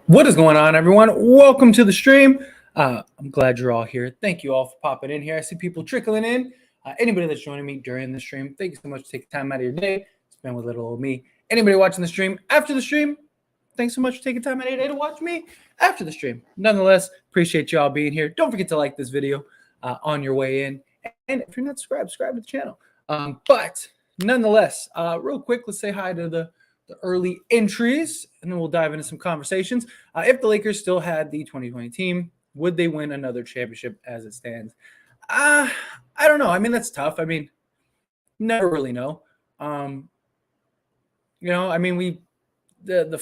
What is going on, everyone? Welcome to the stream. I'm glad you're all here. Thank you all for popping in here. I see people trickling in. Anybody that's joining me during the stream, thank you so much for taking time out of your day to spend with little old me. Anybody watching the stream after the stream, thanks so much for taking time out of your day to watch me after the stream. Nonetheless, appreciate you all being here. Don't forget to like this video on your way in. And if you're not subscribed, subscribe to the channel. But nonetheless, real quick, let's say hi to the early entries, and then we'll dive into some conversations. If the Lakers still had the 2020 team, would they win another championship as it stands? I don't know. I mean, that's tough. I mean, never really know. The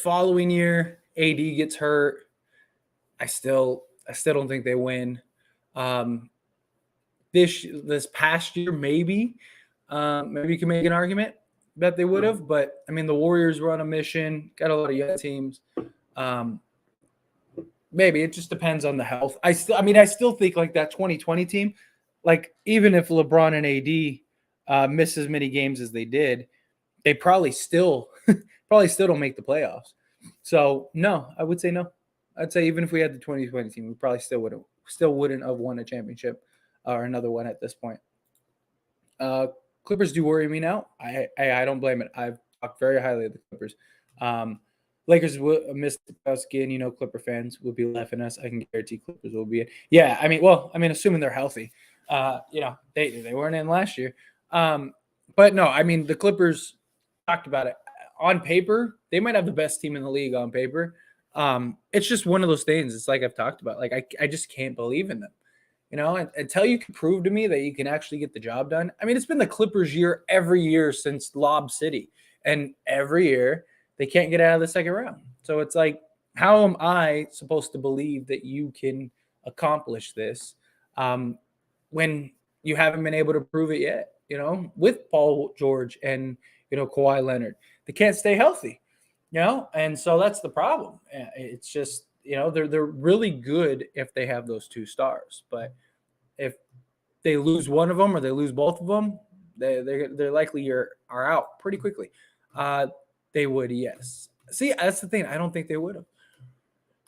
following year, AD gets hurt. I still don't think they win. This past year, maybe you can make an argument that they would have, but I mean, the Warriors were on a mission, got a lot of young teams. Maybe it just depends on the health. I still think like that 2020 team, like even if LeBron and AD miss as many games as they did, they probably still don't make the playoffs. So no, I would say no. I'd say even if we had the 2020 team, we probably still wouldn't have won a championship or another one at this point. Clippers do worry me now. I don't blame it. I've talked very highly of the Clippers. Lakers will miss the playoffs again. Clipper fans will be laughing at us. I can guarantee Clippers will be it. Yeah, assuming they're healthy. They weren't in last year. But no, I mean, the Clippers talked about it. On paper, they might have the best team in the league on paper. It's just one of those things. It's like I've talked about. Like I just can't believe in them. Until you can prove to me that you can actually get the job done. I mean, it's been the Clippers year every year since Lob City. And every year they can't get out of the second round. So it's like, how am I supposed to believe that you can accomplish this when you haven't been able to prove it yet, with Paul George and, Kawhi Leonard? They can't stay healthy, and so that's the problem. It's just, they're really good if they have those two stars, but if they lose one of them or they lose both of them, they're likely are out pretty quickly. They would, yes. See, that's the thing. I don't think they would have.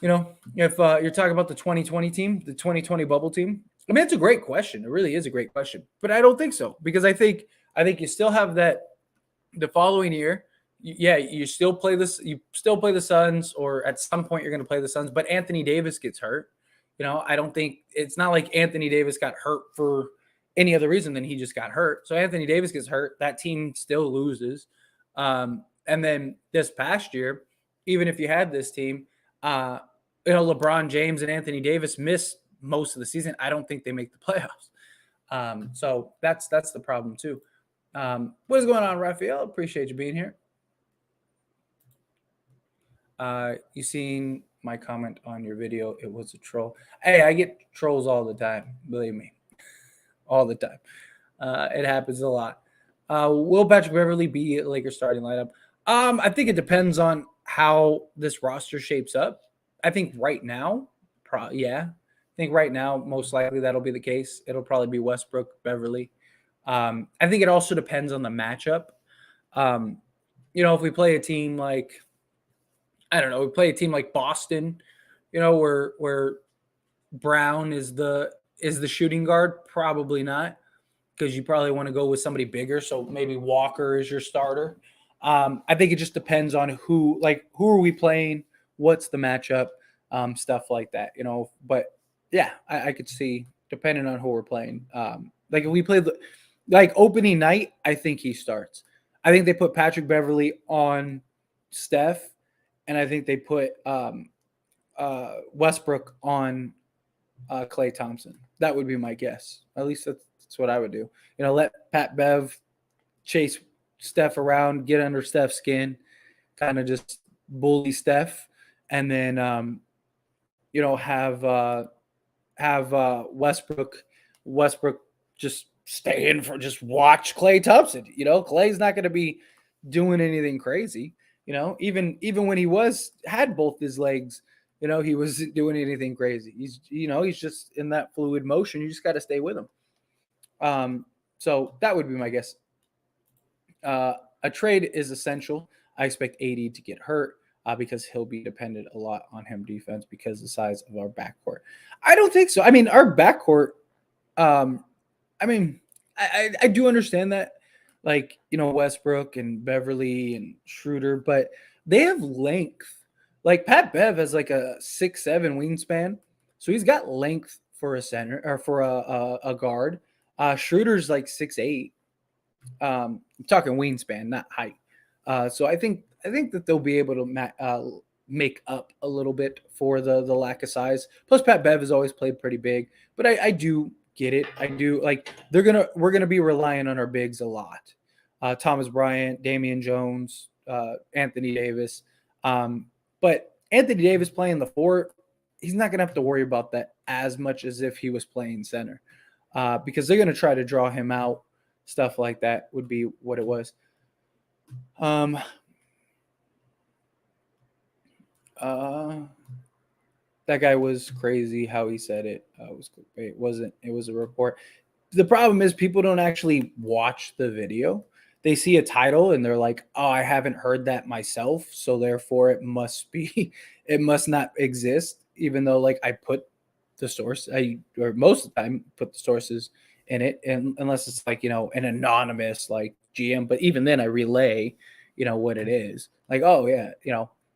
If you're talking about the 2020 team, the 2020 bubble team, I mean, it's a great question. It really is a great question, but I don't think so, because I think you still have that the following year. Yeah, you still play this. You still play the Suns, or at some point you're going to play the Suns. But Anthony Davis gets hurt. I don't think it's not like Anthony Davis got hurt for any other reason than he just got hurt. So Anthony Davis gets hurt. That team still loses. And then this past year, even if you had this team, LeBron James and Anthony Davis missed most of the season. I don't think they make the playoffs. So that's the problem too. What is going on, Raphael? Appreciate you being here. You seen my comment on your video? It was a troll. Hey, I get trolls all the time. Believe me, all the time. It happens a lot. Will Patrick Beverly be a Lakers starting lineup? I think it depends on how this roster shapes up. I think right now, yeah. I think right now, most likely that'll be the case. It'll probably be Westbrook, Beverly. I think it also depends on the matchup. If we play a team like, I don't know, we play a team like Boston, where Brown is the shooting guard, probably not, because you probably want to go with somebody bigger. So maybe Walker is your starter. I think it just depends on who are we playing, what's the matchup, stuff like that, But yeah, I could see, depending on who we're playing. If we play opening night, I think he starts. I think they put Patrick Beverly on Steph, and I think they put Westbrook on Klay Thompson. That would be my guess. At least that's what I would do. Let Pat Bev chase Steph around, get under Steph's skin, kind of just bully Steph, and then have Westbrook just stay in for, just watch Klay Thompson. Klay's not going to be doing anything crazy. Even when he had both his legs, he wasn't doing anything crazy. He's just in that fluid motion. You just got to stay with him. So that would be my guess. A trade is essential. I expect AD to get hurt. because he'll be dependent a lot on him defense because of the size of our backcourt. I don't think so. I mean, our backcourt. Um, I mean, I do understand that, like, Westbrook and Beverly and Schroeder, but they have length. Like Pat Bev has like a 6'7" wingspan, so he's got length for a center or for a guard. Schroeder's like 6'8". I'm talking wingspan, not height. So I think that they'll be able to make up a little bit for the lack of size. Plus, Pat Bev has always played pretty big, but I do get it. I do like we're gonna be relying on our bigs a lot. Thomas Bryant, Damian Jones, Anthony Davis. But Anthony Davis playing the four, he's not gonna have to worry about that as much as if he was playing center, because they're gonna try to draw him out. Stuff like that would be what it was. That guy was crazy how he said it. It wasn't. It was a report. The problem is people don't actually watch the video. They see a title and they're like, "Oh, I haven't heard that myself, so therefore it must be, it must not exist." Even though, like, I put the source, or most of the time put the sources in it, and unless it's like an anonymous like GM, but even then I relay, what it is. Like, oh yeah,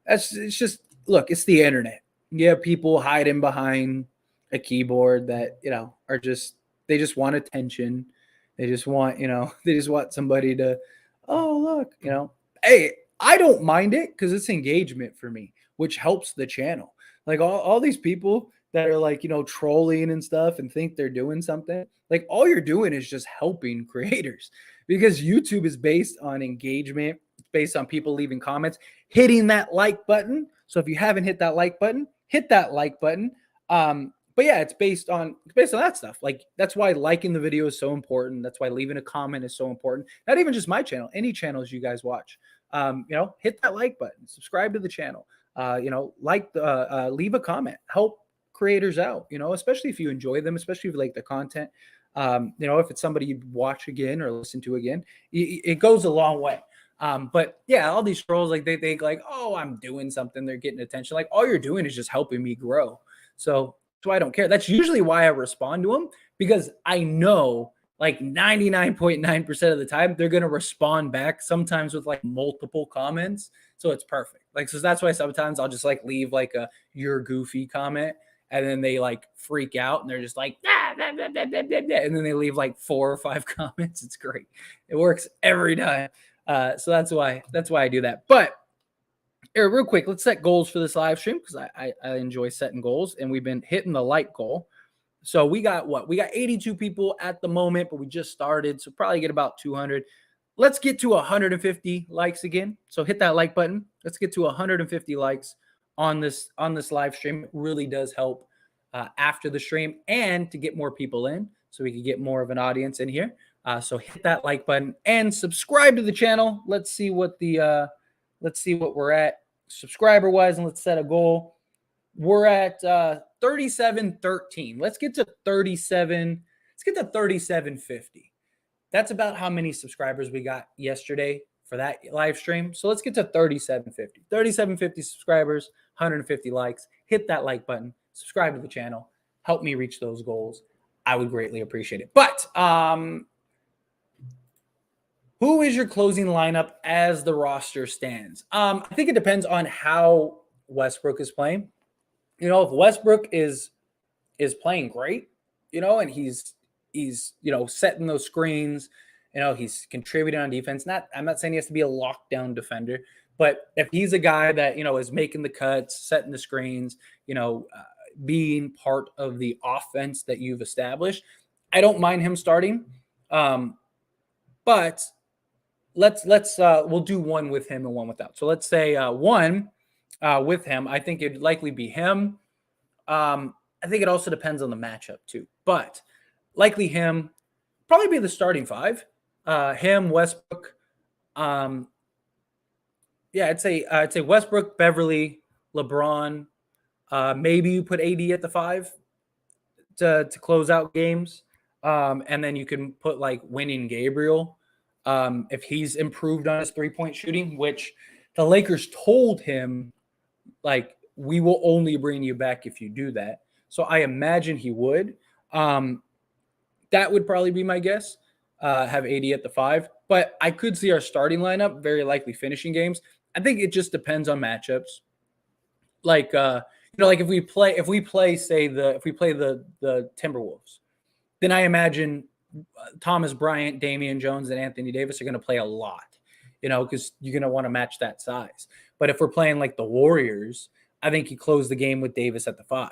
it's just, look, it's the internet. Yeah, people hiding behind a keyboard that are just, they just want attention. They just want they just want somebody to, oh look, hey, I don't mind it because it's engagement for me, which helps the channel. Like all these people that are like trolling and stuff and think they're doing something, like all you're doing is just helping creators, because YouTube is based on engagement. It's based on people leaving comments, hitting that like button. So if you haven't hit that like button, hit that like button. But yeah, it's based on that stuff. Like that's why liking the video is so important. That's why leaving a comment is so important. Not even just my channel, any channels you guys watch. Hit that like button, subscribe to the channel. Leave a comment, help creators out. Especially if you enjoy them, especially if you like the content. If it's somebody you'd watch again or listen to again, it goes a long way. But yeah, all these trolls, like they think like, oh, I'm doing something, they're getting attention. Like all you're doing is just helping me grow. So that's why I don't care. That's usually why I respond to them, because I know like 99.9% of the time they're gonna respond back, sometimes with like multiple comments. So it's perfect. Like, so that's why sometimes I'll just like leave like a "you're goofy" comment, and then they like freak out and they're just like, ah, blah, blah, blah, blah, blah, blah. And then they leave like 4 or 5 comments. It's great. It works every time. So that's why I do that. But here, real quick, let's set goals for this live stream, because I enjoy setting goals, and we've been hitting the like goal. So we got 82 people at the moment, but we just started, so probably get about 200. Let's get to 150 likes again. So hit that like button. Let's get to 150 likes on this live stream. It really does help after the stream, and to get more people in, so we can get more of an audience in here. So hit that like button and subscribe to the channel. Let's see what we're at subscriber wise, and let's set a goal. We're at 3713. Let's get to 37. Let's get to 3750. That's about how many subscribers we got yesterday for that live stream. So let's get to 3750. 3750 subscribers, 150 likes. Hit that like button, subscribe to the channel, help me reach those goals. I would greatly appreciate it. But who is your closing lineup as the roster stands? I think it depends on how Westbrook is playing. If Westbrook is playing great, and he's setting those screens, he's contributing on defense. I'm not saying he has to be a lockdown defender, but if he's a guy that is making the cuts, setting the screens, being part of the offense that you've established, I don't mind him starting. But we'll do one with him and one without. So let's say one with him. I think it'd likely be him. I think it also depends on the matchup too, but likely him. Probably be the starting 5. Him, Westbrook. Yeah, I'd say Westbrook, Beverly, LeBron. Maybe you put AD at the 5 to close out games, and then you can put like winning Gabriel. If he's improved on his 3-point shooting, which the Lakers told him Like, we will only bring you back if you do that. So I imagine he would. That would probably be my guess. Have AD at the 5, but I could see our starting lineup very likely finishing games. I think it just depends on matchups. Like like if we play the Timberwolves, then I imagine Thomas Bryant, Damian Jones, and Anthony Davis are going to play a lot, because you're going to want to match that size. But if we're playing like the Warriors, I think you close the game with Davis at the 5.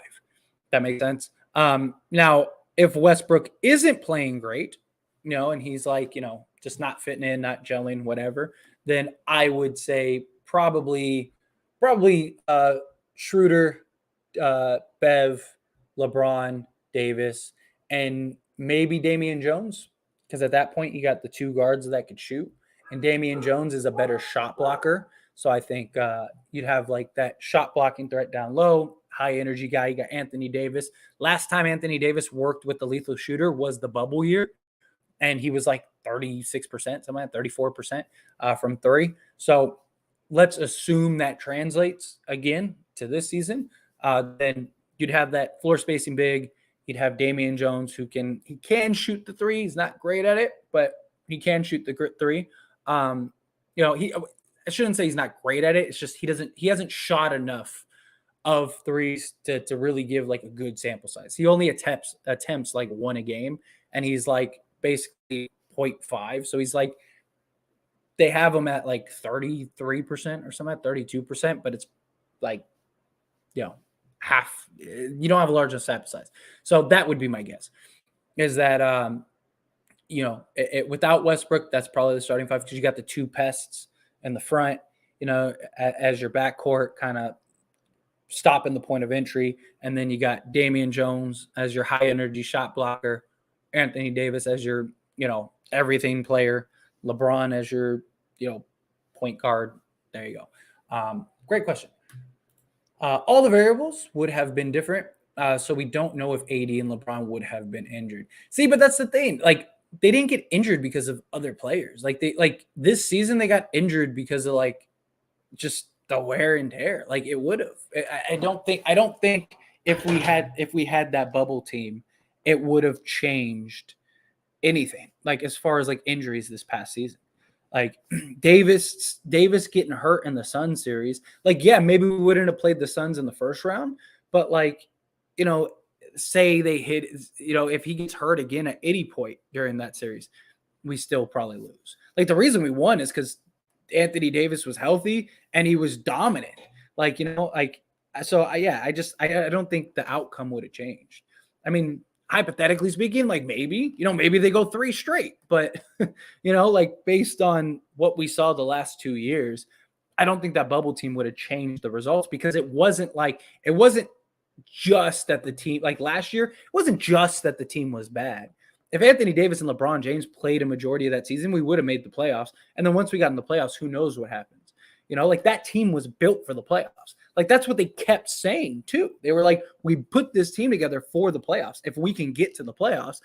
That makes sense. Now, if Westbrook isn't playing great, and he's like, just not fitting in, not gelling, whatever, then I would say probably Schroeder, Bev, LeBron, Davis, and maybe Damian Jones, because at that point you got the 2 guards that could shoot, and Damian Jones is a better shot blocker. So I think you'd have like that shot blocking threat down low, high energy guy. You got Anthony Davis. Last time Anthony Davis worked with the lethal shooter was the bubble year, and he was like 36%, something like 34% from 3. So let's assume that translates again to this season. Then you'd have that floor spacing big. You'd have Damian Jones, who can shoot the 3. He's not great at it, but he can shoot the 3. I shouldn't say he's not great at it. It's just he hasn't shot enough of 3s to really give like a good sample size. He only attempts like 1 a game, and he's like basically 0.5. So he's like, they have him at like 33% or something, at 32%, but it's like, half. You don't have a large enough sample size. So that would be my guess, is that without Westbrook, that's probably the starting 5, because you got the 2 pests in the front, as your backcourt, kind of stopping the point of entry. And then you got Damian Jones as your high energy shot blocker, Anthony Davis as your, everything player, LeBron as your, point guard. There you go. Great question. All the variables would have been different. So we don't know if AD and LeBron would have been injured. See, but that's the thing. Like, they didn't get injured because of other players. Like, this season they got injured because of like just the wear and tear. Like, it would have. I don't think if we had that bubble team, it would have changed anything. Like, as far as like injuries this past season. Like, Davis getting hurt in the Suns series. Like, yeah, maybe we wouldn't have played the Suns in the first round, but like, say they hit, if he gets hurt again at any point during that series, we still probably lose. Like, the reason we won is because Anthony Davis was healthy and he was dominant. Like, so I don't think the outcome would have changed. I mean, hypothetically speaking, like maybe they go 3 straight, but like based on what we saw the last 2 years, I don't think that bubble team would have changed the results, because it wasn't just that the team, like last year, it wasn't just that the team was bad. If Anthony Davis and LeBron James played a majority of that season, we would have made the playoffs. And then once we got in the playoffs, who knows what happens? Like that team was built for the playoffs. Like, that's what they kept saying too. They were like, we put this team together for the playoffs. If we can get to the playoffs,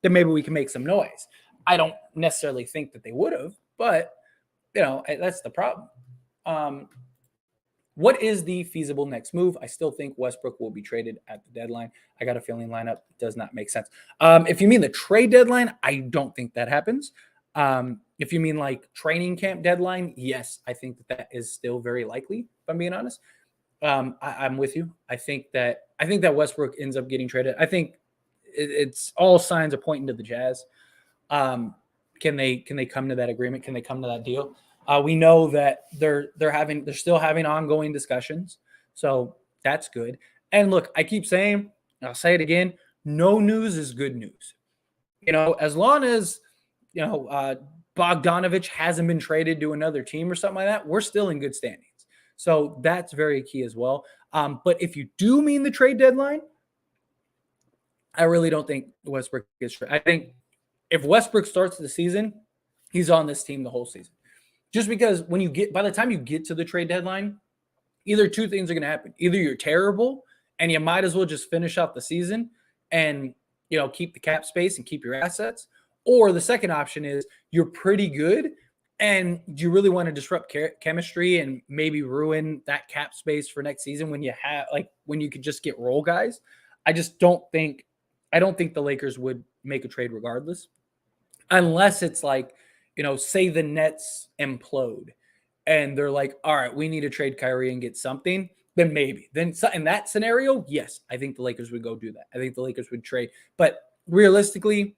then maybe we can make some noise. I don't necessarily think that they would have, but that's the problem. What is the feasible next move? I still think Westbrook will be traded at the deadline. I got a feeling lineup does not make sense. If you mean the trade deadline, I don't think that happens. If you mean like training camp deadline, yes, I think that is still very likely, if I'm being honest. I'm with you. I think that Westbrook ends up getting traded. I think it's all signs are pointing to the Jazz. Can they come to that agreement? Can they come to that deal? We know that they're still having ongoing discussions, so that's good. And look, I keep saying, I'll say it again: no news is good news. As long as Bogdanovich hasn't been traded to another team or something like that, we're still in good standings. So that's very key as well. But if you do mean the trade deadline, I really don't think Westbrook gets traded. I think if Westbrook starts the season, he's on this team the whole season. Just because by the time you get to the trade deadline, either 2 things are going to happen. Either you're terrible and you might as well just finish out the season and, keep the cap space and keep your assets. Or the second option is you're pretty good And do you really want to disrupt chemistry and maybe ruin that cap space for next season when you have when you could just get role guys? I just don't think I don't think the Lakers would make a trade regardless, unless it's say the Nets implode and they're like, all right, we need to trade Kyrie and get something. Then maybe. Then in that scenario, yes, I think the Lakers would go do that. I think the Lakers would trade. But realistically,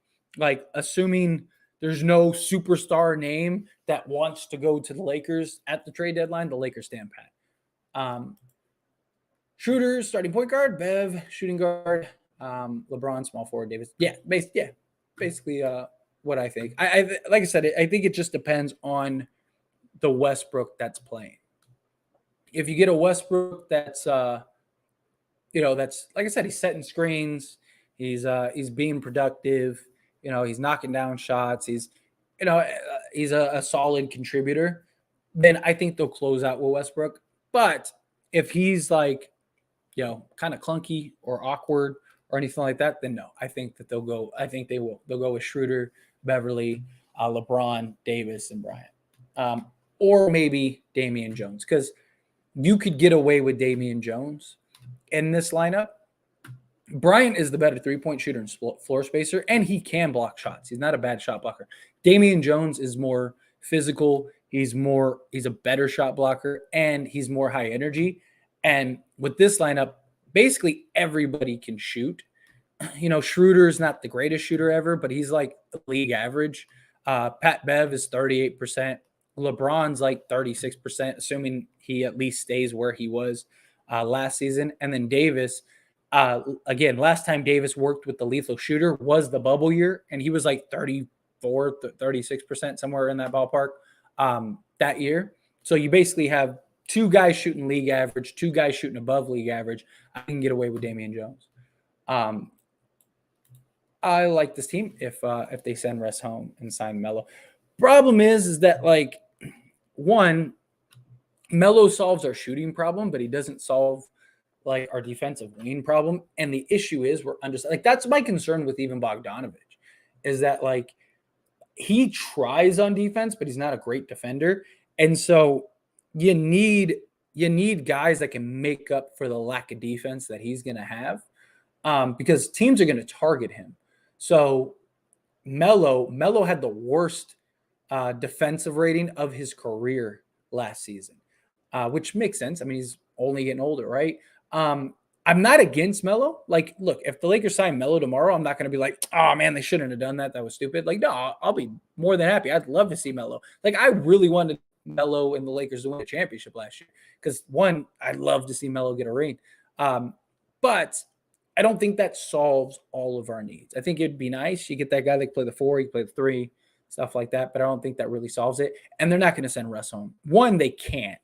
assuming there's no superstar name that wants to go to the Lakers at the trade deadline, the Lakers stand pat. Schroder, starting point guard, Bev, shooting guard, LeBron, small forward, Davis. Yeah, basically what I think. I like I said, I think it just depends on the Westbrook that's playing. If you get a Westbrook that's that's like I said, he's setting screens, he's being productive, he's knocking down shots, he's a solid contributor, then I think they'll close out with Westbrook. But if he's kind of clunky or awkward or anything like that, then no, I think that they'll go. I think they will. They'll go with Schroder, Beverly, LeBron, Davis, and Bryant, or maybe Damian Jones, because you could get away with Damian Jones in this lineup. Bryant is the better three-point shooter and floor spacer, and he can block shots. He's not a bad shot blocker. Damian Jones is more physical. He's a better shot blocker, and he's more high energy. And with this lineup, basically everybody can shoot. Schroeder's not the greatest shooter ever, but he's like league average. Pat Bev is 38%. LeBron's like 36%, assuming he at least stays where he was last season. And then Davis, again, last time Davis worked with the lethal shooter was the bubble year, and he was like 34, 36%, somewhere in that ballpark that year. So you basically have two guys shooting league average, two guys shooting above league average. I can get away with Damian Jones. I like this team if they send Russ home and sign Melo. Problem is that one, Melo solves our shooting problem, but he doesn't solve our defensive wing problem. And the issue is we're that's my concern with even Bogdanovich, is that he tries on defense, but he's not a great defender. And so you need guys that can make up for the lack of defense that he's going to have, because teams are going to target him. So Melo had the worst defensive rating of his career last season, which makes sense. I mean, he's only getting older, right? I'm not against Melo. Look, if the Lakers sign Melo tomorrow, I'm not going to be like, oh man, they shouldn't have done that. That was stupid. No, I'll be more than happy. I'd love to see Melo. I really wanted Melo and the Lakers to win a championship last year, because one, I'd love to see Melo get a ring. But I don't think that solves all of our needs. I think it'd be nice. You get that guy that can play the 4, he can play the 3, stuff like that. But I don't think that really solves it. And they're not going to send Russ home. One, they can't.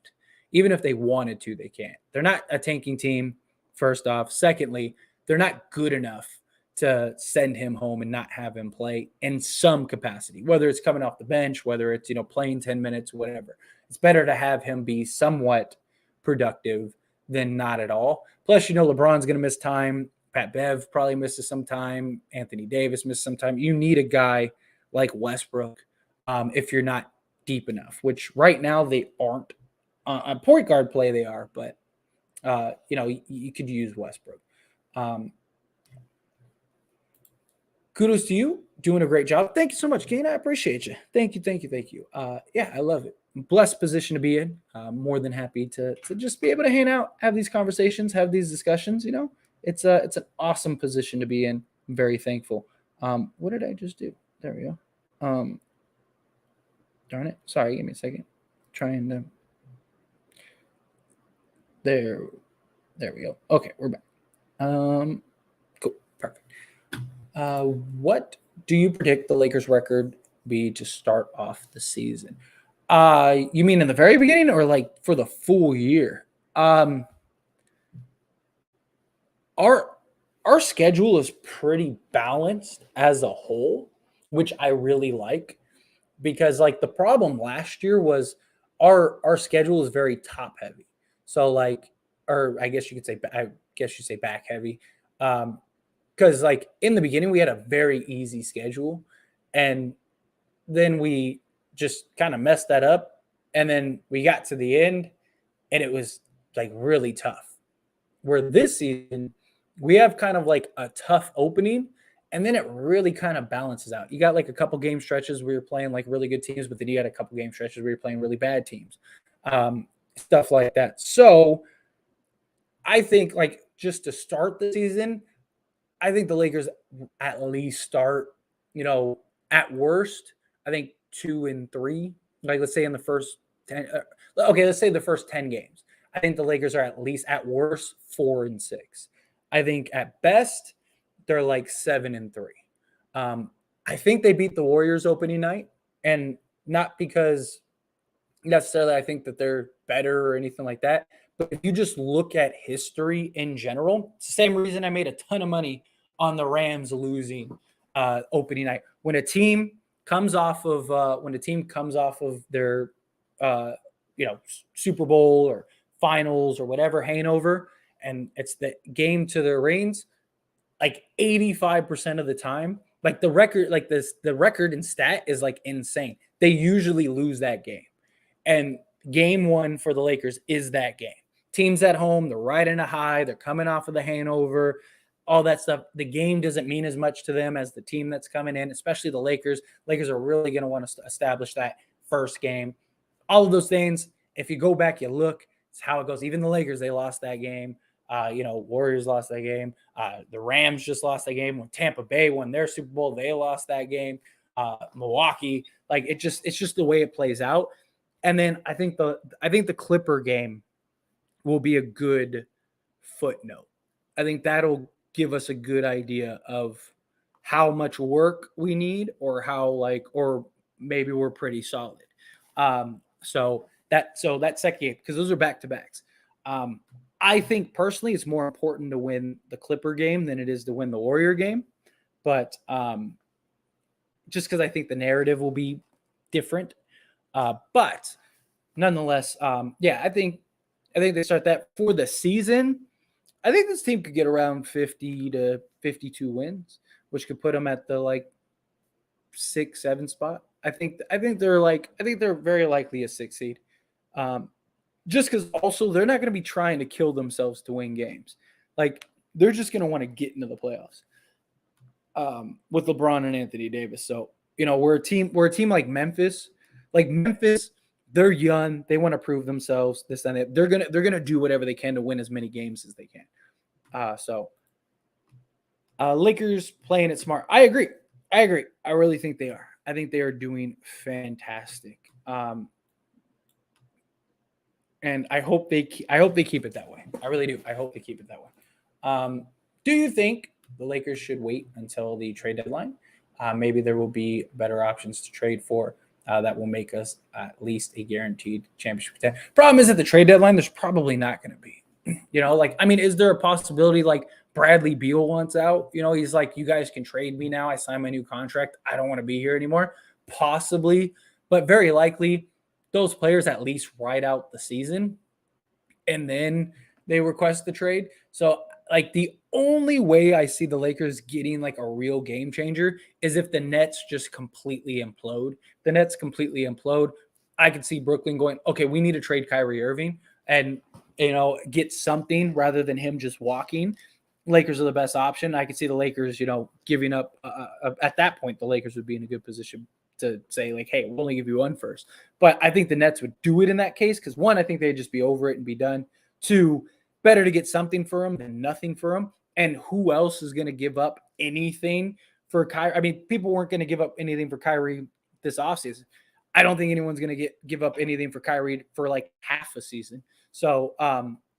Even if they wanted to, they can't. They're not a tanking team, first off. Secondly, they're not good enough to send him home and not have him play in some capacity, whether it's coming off the bench, whether it's, playing 10 minutes, whatever. It's better to have him be somewhat productive than not at all. Plus, LeBron's going to miss time. Pat Bev probably misses some time. Anthony Davis misses some time. You need a guy like Westbrook if you're not deep enough, which right now they aren't. On point guard play, they are, but, you could use Westbrook. Kudos to you. Doing a great job. Thank you so much, Kane. I appreciate you. Thank you. Yeah, I love it. Blessed position to be in. More than happy to just be able to hang out, have these conversations, have these discussions. It's an awesome position to be in. I'm very thankful. What did I just do? There we go. Darn it. Sorry, give me a second. Trying to. There we go. Okay, we're back. Cool. Perfect. What do you predict the Lakers record be to start off the season? You mean in the very beginning or for the full year? Our schedule is pretty balanced as a whole, which I really like, because the problem last year was our schedule is very top heavy. So or I guess you say back heavy. Because in the beginning we had a very easy schedule, and then we just kind of messed that up. And then we got to the end and it was like really tough. Where this season, we have kind of like a tough opening and then it really kind of balances out. You got like a couple game stretches where you're playing like really good teams, but then you got a couple game stretches where you're playing really bad teams, stuff like that. So I think like just to start the season, I think the Lakers at least start, at worst, I think 2-3. Like let's say in the first 10. Okay, let's say the first 10 games. I think the Lakers are at least at worst 4-6. I think at best they're like 7-3. I think they beat the Warriors opening night, and not because necessarily I think that they're better or anything like that. But if you just look at history in general, it's the same reason I made a ton of money on the Rams losing opening night. When a team comes off of their Super Bowl or finals or whatever hangover, and it's the game to their reigns, like 85% of the time, like the record and stat is like insane. They usually lose that game. And game one for the Lakers is that game. Teams at home, they're riding a high, they're coming off of the hangover, all that stuff. The game doesn't mean as much to them as the team that's coming in, especially the Lakers. Lakers are really going to want to establish that first game. All of those things, if you go back, you look, it's how it goes. Even the Lakers, they lost that game. Warriors lost that game. The Rams just lost that game. When Tampa Bay won their Super Bowl, they lost that game. Milwaukee, like it's just the way it plays out. And then I think the Clipper game will be a good footnote. I think that'll give us a good idea of how much work we need, or or maybe we're pretty solid. So that second game, because those are back to backs. I think personally it's more important to win the Clipper game than it is to win the Warrior game, but just because I think the narrative will be different. But nonetheless, I think they start that for the season. I think this team could get around 50 to 52 wins, which could put them at the 6-7 spot. I think they're very likely a 6 seed. Just because also they're not going to be trying to kill themselves to win games. Like they're just going to want to get into the playoffs with LeBron and Anthony Davis. So we're a team like Memphis. Like Memphis, they're young. They want to prove themselves. This and that. They're gonna do whatever they can to win as many games as they can. Lakers playing it smart. I agree. I really think they are. I think they are doing fantastic. And I hope they keep it that way. I really do. I hope they keep it that way. Do you think the Lakers should wait until the trade deadline? Maybe there will be better options to trade for that will make us at least a guaranteed championship contender. Problem is at the trade deadline, there's probably not going to be. Is there a possibility like Bradley Beal wants out? He's like, you guys can trade me now. I signed my new contract. I don't want to be here anymore. Possibly, but very likely those players at least ride out the season and then they request the trade. So the only way I see the Lakers getting like a real game changer is if the Nets just completely implode. The Nets completely implode. I could see Brooklyn going, okay, we need to trade Kyrie Irving and, get something rather than him just walking. Lakers are the best option. I could see the Lakers, giving up. At that point, the Lakers would be in a good position to say like, hey, we'll only give you one first. But I think the Nets would do it in that case because one, I think they'd just be over it and be done. Two, better to get something for him than nothing for him. And who else is going to give up anything for Kyrie? I mean, people weren't going to give up anything for Kyrie this offseason. I don't think anyone's going to give up anything for Kyrie for like half a season. So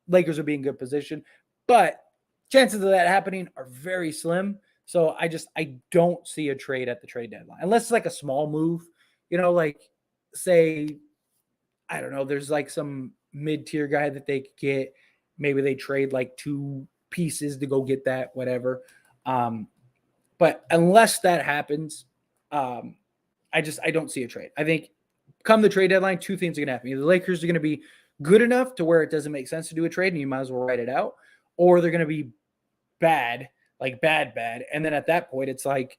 Lakers would be in good position. But chances of that happening are very slim. So I don't see a trade at the trade deadline. Unless it's like a small move, say, I don't know, there's like some mid-tier guy that they could get. Maybe they trade like 2 pieces to go get that, whatever. But unless that happens, I don't see a trade. I think come the trade deadline, 2 things are going to happen. Either the Lakers are going to be good enough to where it doesn't make sense to do a trade and you might as well write it out, or they're going to be bad, like bad. And then at that point, it's like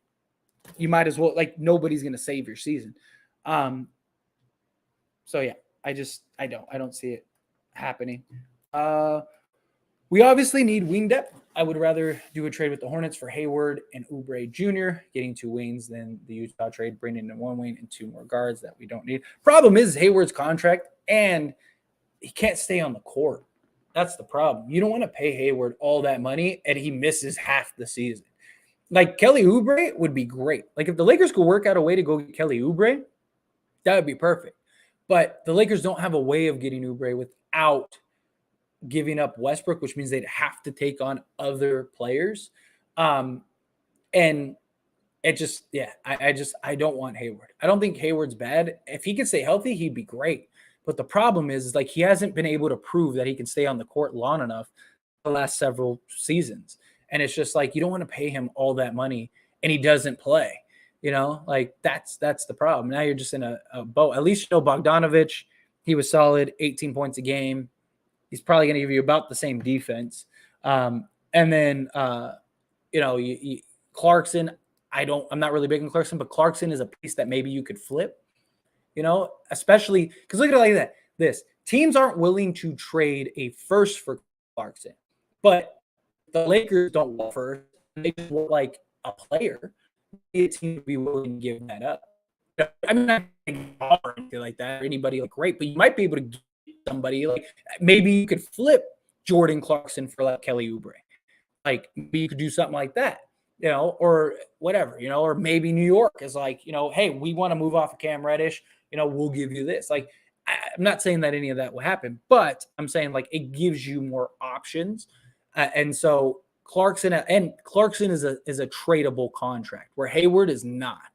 you might as well, like nobody's going to save your season. So yeah, I don't see it happening. Uh, we obviously need wing depth. I would rather do a trade with the Hornets for Hayward and Oubre Jr., getting 2 wings than the Utah trade, bringing in 1 wing and 2 more guards that we don't need. Problem is Hayward's contract, and he can't stay on the court. That's the problem. You don't want to pay Hayward all that money, and he misses half the season. Like Kelly Oubre would be great. Like if the Lakers could work out a way to go get Kelly Oubre, that would be perfect. But the Lakers don't have a way of getting Oubre without giving up Westbrook, which means they'd have to take on other players. And it just, yeah, I don't want Hayward. I don't think Hayward's bad. If he could stay healthy, he'd be great. But the problem is like he hasn't been able to prove that he can stay on the court long enough the last several seasons. And it's just like you don't want to pay him all that money and he doesn't play. Like that's the problem. Now you're just in a boat. At least Bogdanovich, he was solid, 18 points a game. He's probably going to give you about the same defense. And then Clarkson, I'm not really big on Clarkson, but Clarkson is a piece that maybe you could flip. Especially because look at it like that. This teams aren't willing to trade a first for Clarkson, but the Lakers don't want first. They just want like a player. A team would be willing to give that up. I'm not or anything like that or anybody like great, but you might be able to get somebody like maybe you could flip Jordan Clarkson for like Kelly Oubre. Like maybe you could do something like that. Or whatever, or maybe New York is like, hey, we want to move off of Cam Reddish, we'll give you this. Like, I'm not saying that any of that will happen, but I'm saying like it gives you more options. And so Clarkson is a tradable contract where Hayward is not.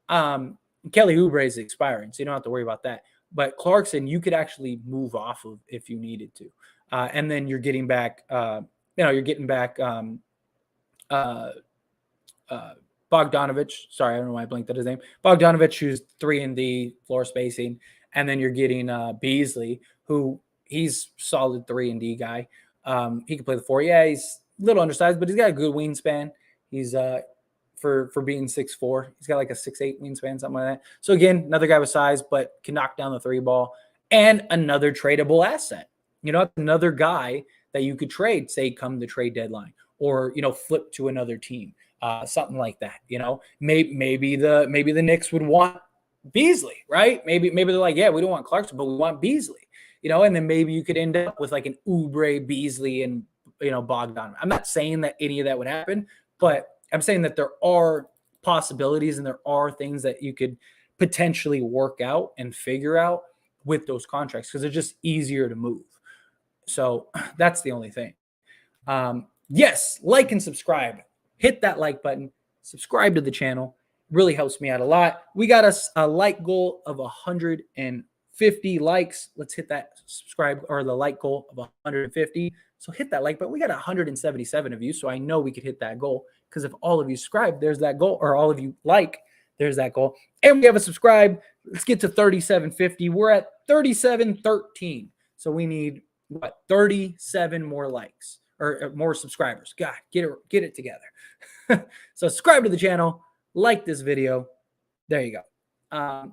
Kelly Oubre is expiring, so you don't have to worry about that. But Clarkson, you could actually move off of if you needed to. And then you're getting back, Bogdanovich. Sorry, I don't know why I blinked at his name. Bogdanovich, who's 3-and-D floor spacing, and then you're getting Beasley, who he's solid 3-and-D guy. He can play the 4. Yeah, he's a little undersized, but he's got a good wingspan. He's for being 6'4", he's got like a 6'8" wingspan, something like that. So again, another guy with size, but can knock down the 3 ball, and another tradable asset. Another guy that you could trade, say, come the trade deadline, or flip to another team. Something like that, maybe the Knicks would want Beasley, right? Maybe they're like, yeah, we don't want Clarkson, but we want Beasley, and then maybe you could end up with like an Oubre, Beasley, and Bogdan. I'm not saying that any of that would happen, but I'm saying that there are possibilities and there are things that you could potentially work out and figure out with those contracts because they're just easier to move. So that's the only thing. Yes, like and subscribe. Hit that like button, subscribe to the channel. It really helps me out a lot. We got us a like goal of 150 likes. Let's hit that subscribe or the like goal of 150. So hit that like button. We got 177 of you, so I know we could hit that goal because if all of you subscribe, there's that goal, or all of you like, there's that goal. And we have a subscribe. Let's get to 3750. We're at 3713. So we need 37 more likes or more subscribers. God, get it together. So subscribe to the channel, like this video. There you go.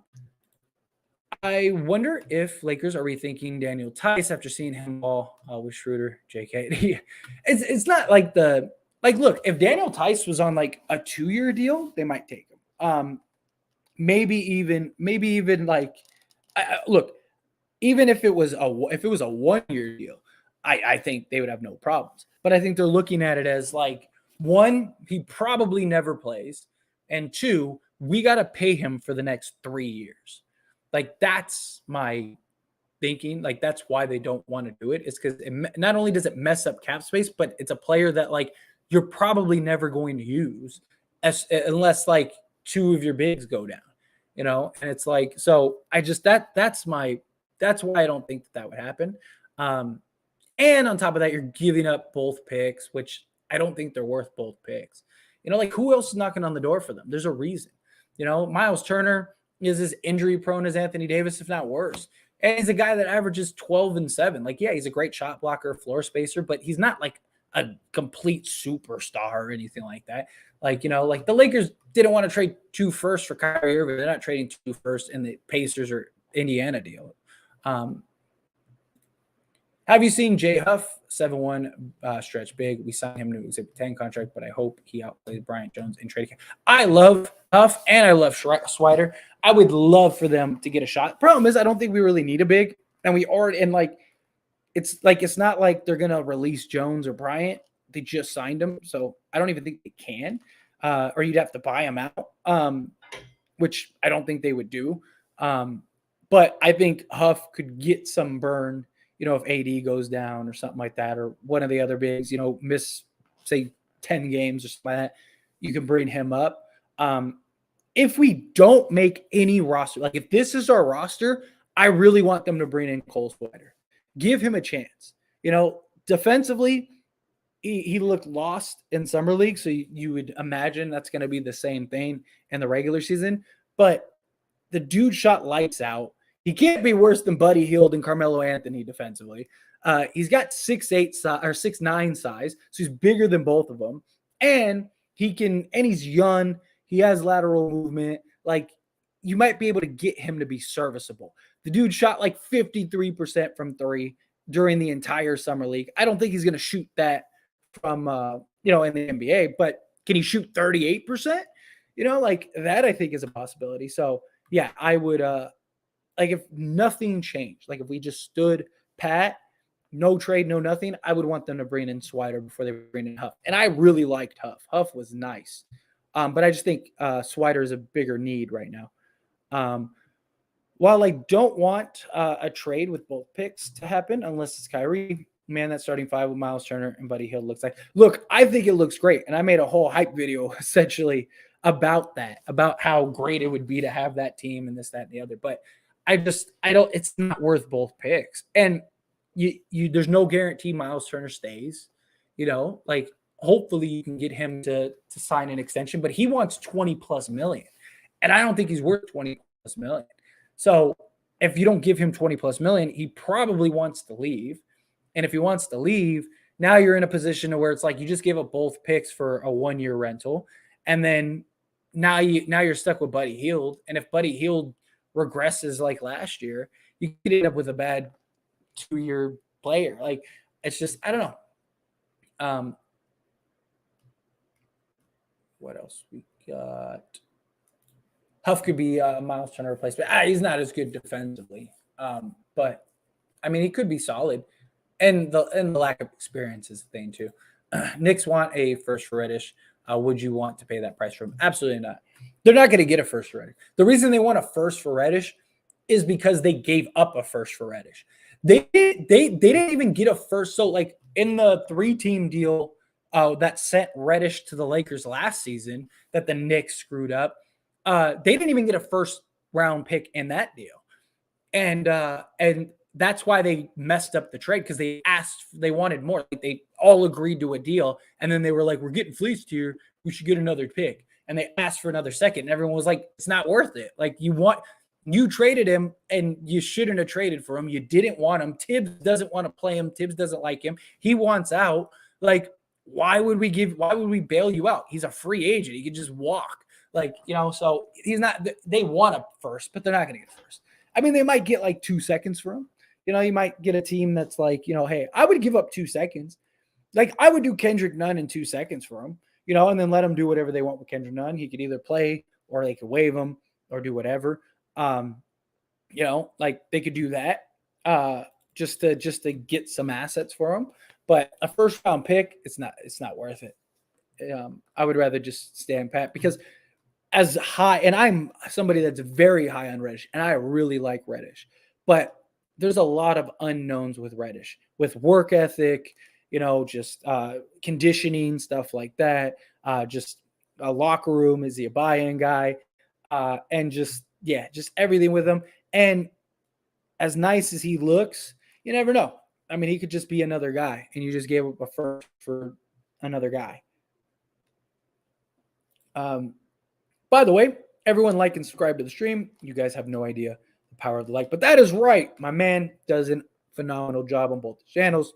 I wonder if Lakers are rethinking Daniel Tice after seeing him ball with Schroder, JK. It's not like look, if Daniel Tice was on like a 2-year deal, they might take him. Maybe even like look, even if it was a 1-year deal, I think they would have no problems. But I think they're looking at it as like, 1, he probably never plays, and 2, we got to pay him for the next 3 years. Like that's my thinking. Like that's why they don't want to do it. It's because not only does it mess up cap space, but it's a player that like you're probably never going to use unless like 2 of your bigs go down, And it's like, so I just that's why I don't think that would happen. And on top of that, you're giving up both picks, which I don't think they're worth both picks. Like who else is knocking on the door for them? There's a reason. Miles Turner is as injury prone as Anthony Davis, if not worse. And he's a guy that averages 12 and 7. Like, yeah, he's a great shot blocker, floor spacer, but he's not like a complete superstar or anything like that. Like, like the Lakers didn't want to trade 2 firsts for Kyrie Irving. They're not trading 2 firsts, and the Pacers are Indiana deal. Have you seen Jay Huff 7-1 stretch big? We signed him to Exhibit 10 contract, but I hope he outplays Bryant Jones in trading. I love Huff and I love Swider. I would love for them to get a shot. Problem is, I don't think we really need a big, and we already it's not like they're gonna release Jones or Bryant. They just signed him, so I don't even think they can, or you'd have to buy him out, which I don't think they would do. But I think Huff could get some burn, if AD goes down or something like that, or one of the other bigs, miss, say, 10 games or something like that, you can bring him up. If we don't make any roster, like if this is our roster, I really want them to bring in Cole Swider. Give him a chance. Defensively, he looked lost in Summer League, so you would imagine that's going to be the same thing in the regular season. But the dude shot lights out. He can't be worse than Buddy Hield and Carmelo Anthony defensively. He's got 6'8" or 6'9" size, so he's bigger than both of them. And he's young. He has lateral movement. Like, you might be able to get him to be serviceable. The dude shot like 53% from three during the entire Summer League. I don't think he's going to shoot that from, in the NBA, but can he shoot 38%? Like that I think is a possibility. So, yeah, I would, if nothing changed, like if we just stood pat, no trade, no nothing, I would want them to bring in Swider before they bring in Huff. And I really liked Huff. Huff was nice. But I just think Swider is a bigger need right now. While I don't want a trade with both picks to happen, unless it's Kyrie, man, that starting five with Miles Turner and Buddy Hield looks like. Look, I think it looks great. And I made a whole hype video essentially about that, about how great it would be to have that team and this, that, and the other. But it's not worth both picks. And there's no guarantee Miles Turner stays, hopefully you can get him to sign an extension, but he wants 20 plus million. And I don't think he's worth 20 plus million. So if you don't give him 20 plus million, he probably wants to leave. And if he wants to leave, now you're in a position where it's like you just gave up both picks for a 1-year rental. And then now you're stuck with Buddy Hield. And if Buddy Hield regresses like last year, you could end up with a bad 2-year player. Like, it's just, I don't know. What else we got? Huff could be a Miles Turner replacement. He's not as good defensively. But I mean, he could be solid. And the lack of experience is the thing too. Knicks want a first for Reddish. Would you want to pay that price for him? Absolutely not. They're not going to get a first for Reddish. The reason they want a first for Reddish is because they gave up a first for Reddish. They didn't even get a first. So like in the 3-team deal that sent Reddish to the Lakers last season that the Knicks screwed up, they didn't even get a first round pick in that deal. And that's why they messed up the trade, because they wanted more. Like, they all agreed to a deal, and then they were like, we're getting fleeced here, we should get another pick. And they asked for another second, and everyone was like, it's not worth it. Like, you traded him, and you shouldn't have traded for him. You didn't want him. Tibbs doesn't want to play him. Tibbs doesn't like him. He wants out. Like, why would we bail you out? He's a free agent. He could just walk. Like, so he's not, they want a first, but they're not going to get a first. I mean, they might get like 2 seconds for him. You might get a team that's like, hey, I would give up 2 seconds. Like, I would do Kendrick Nunn in 2 seconds for him, and then let him do whatever they want with Kendrick Nunn. He could either play or they could waive him or do whatever. Like they could do that just to get some assets for him. But a first round pick, it's not worth it. I would rather just stand pat, because as high, and I'm somebody that's very high on Reddish, and I really like Reddish, but there's a lot of unknowns with Reddish, with work ethic, just conditioning, stuff like that. Just a locker room. Is he a buy-in guy? And just everything with him. And as nice as he looks, you never know. I mean, he could just be another guy, and you just gave up a first for another guy. By the way, everyone like and subscribe to the stream. You guys have no idea the power of the like, but that is right. My man does a phenomenal job on both the channels.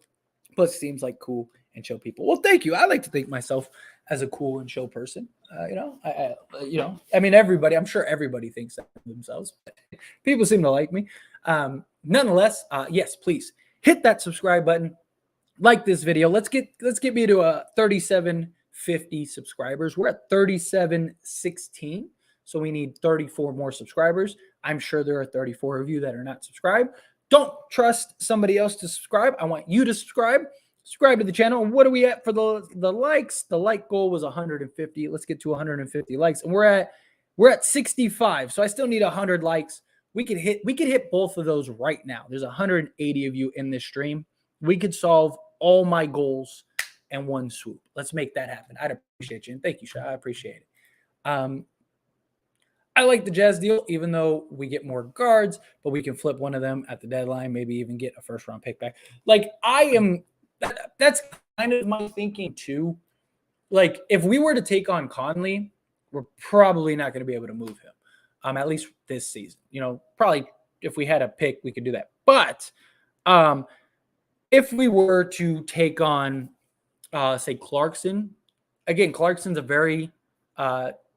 Plus, seems like cool and chill people. Well, thank you. I like to think myself as a cool and chill person. I mean, everybody. I'm sure everybody thinks that of themselves. But people seem to like me. Nonetheless, yes, please hit that subscribe button. Like this video. Let's get me to a 3750 subscribers. We're at 3716, so we need 34 more subscribers. I'm sure there are 34 of you that are not subscribed. Don't trust somebody else to subscribe. I want you to subscribe. Subscribe to the channel. And what are we at for the likes? The like goal was 150. Let's get to 150 likes, and we're at 65. So I still need 100 likes. We could hit both of those right now. There's 180 of you in this stream. We could solve all my goals in one swoop. Let's make that happen. I'd appreciate you. And thank you, Sha. I appreciate it. I like the Jazz deal, even though we get more guards, but we can flip one of them at the deadline, maybe even get a first-round pick back. Like, that's kind of my thinking, too. Like, if we were to take on Conley, we're probably not going to be able to move him, at least this season. Probably if we had a pick, we could do that. But if we were to take on, say, Clarkson, again, Clarkson's a very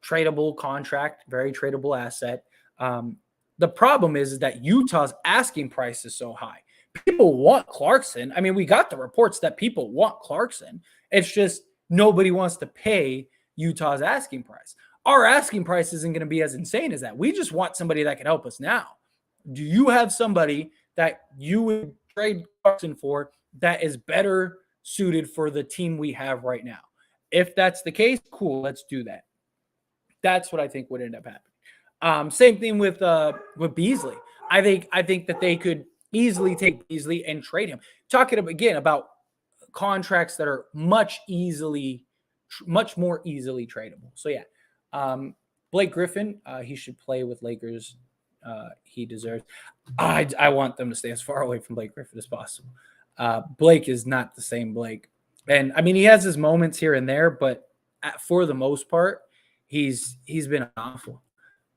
tradable contract, very tradable asset. The problem is that Utah's asking price is so high. People want Clarkson. I mean, we got the reports that people want Clarkson. It's just nobody wants to pay Utah's asking price. Our asking price isn't going to be as insane as that. We just want somebody that can help us now. Do you have somebody that you would trade Clarkson for that is better suited for the team we have right now? If that's the case, cool, let's do that. That's what I think would end up happening. Same thing with Beasley. I think that they could easily take Beasley and trade him. Talking again about contracts that are much more easily tradable. So yeah, Blake Griffin, he should play with Lakers. He deserves. I want them to stay as far away from Blake Griffin as possible. Blake is not the same Blake, and I mean he has his moments here and there, but for the most part, he's been awful.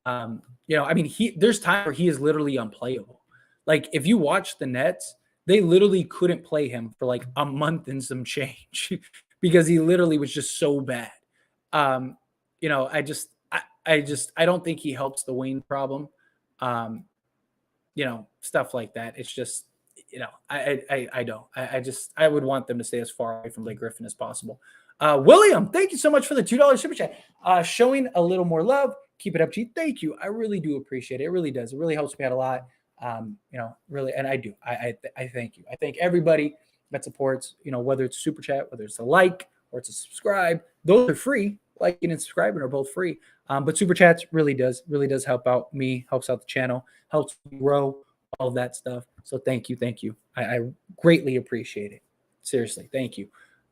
I mean there's time where he is literally unplayable. Like if you watch the Nets, they literally couldn't play him for like a month and some change because he literally was just so bad. I don't think he helps the wing problem. Stuff like that. It's just, I don't. I would want them to stay as far away from Blake Griffin as possible. William, thank you so much for the $2 super chat. Showing a little more love. Keep it up, G. Thank you. I really do appreciate it. It really does. It really helps me out a lot. Really, and I do. I thank you. I thank everybody that supports, whether it's super chat, whether it's a like or it's a subscribe. Those are free. Liking and subscribing are both free. But super chats really does help out me, helps out the channel, helps me grow, all of that stuff. So thank you. I greatly appreciate it. Seriously, thank you.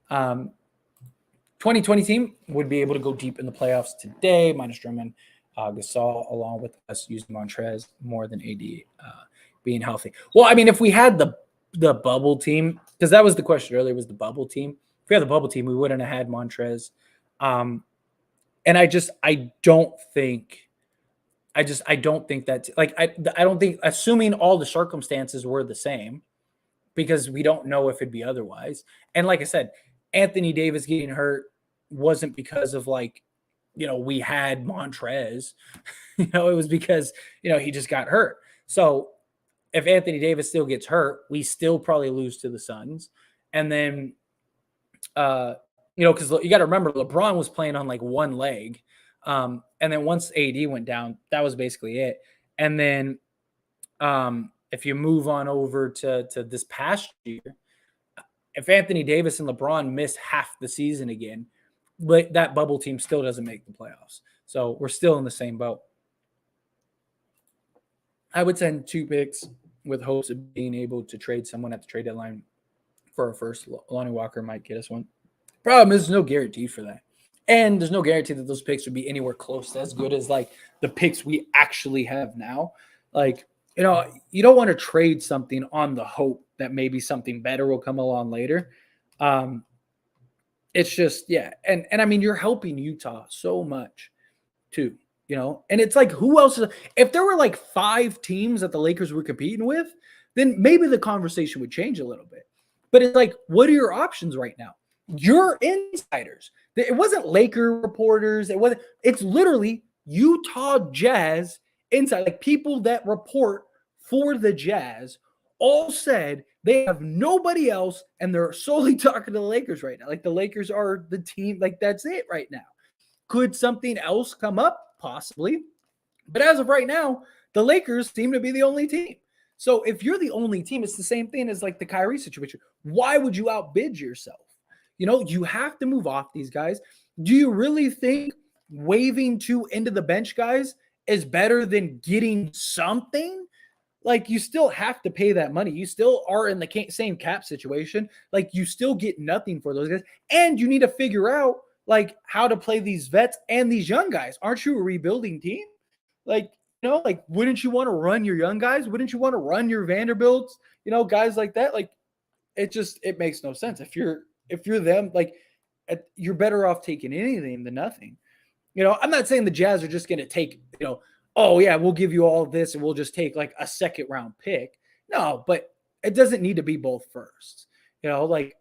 2020 team would be able to go deep in the playoffs today, minus Drummond, Gasol, along with us using Montrez more than AD being healthy. Well, I mean, if we had the bubble team, because that was the question earlier, was the bubble team. If we had the bubble team, we wouldn't have had Montrez. And I don't think that's like, I don't think, assuming all the circumstances were the same, because we don't know if it'd be otherwise. And like I said, Anthony Davis getting hurt wasn't because of we had Montrez, it was because, he just got hurt. So if Anthony Davis still gets hurt, we still probably lose to the Suns. And then, because you got to remember, LeBron was playing on one leg. And then once AD went down, that was basically it. And then if you move on over to this past year, if Anthony Davis and LeBron miss half the season again, but that bubble team still doesn't make the playoffs. So we're still in the same boat. I would send 2 picks with hopes of being able to trade someone at the trade deadline for a first. Lonnie Walker might get us one. Problem is, there's no guarantee for that. And there's no guarantee that those picks would be anywhere close to as good as the picks we actually have now. You don't want to trade something on the hope that maybe something better will come along later. It's just, yeah. And I mean, you're helping Utah so much too, and it's who else if there were 5 teams that the Lakers were competing with, then maybe the conversation would change a little bit. But it's like, what are your options right now? You're insiders. It wasn't Laker reporters. It's literally Utah Jazz inside, like people that report for the Jazz all said they have nobody else and they're solely talking to the Lakers right now. Like the Lakers are the team, like that's it right now. Could something else come up? Possibly. But as of right now, the Lakers seem to be the only team. So if you're the only team, it's the same thing as like the Kyrie situation. Why would you outbid yourself? You have to move off these guys. Do you really think waving two into the bench guys is better than getting something? Like you still have to pay that money. You still are in the same cap situation. Like you still get nothing for those guys. And you need to figure out like how to play these vets and these young guys. Aren't you a rebuilding team? Like, like wouldn't you want to run your young guys? Wouldn't you want to run your Vanderbilts? Guys like that. Like it makes no sense. If you're them, like you're better off taking anything than nothing. I'm not saying the Jazz are just going to take, oh yeah, we'll give you all this and we'll just take like a second round pick. No, but it doesn't need to be both firsts. Like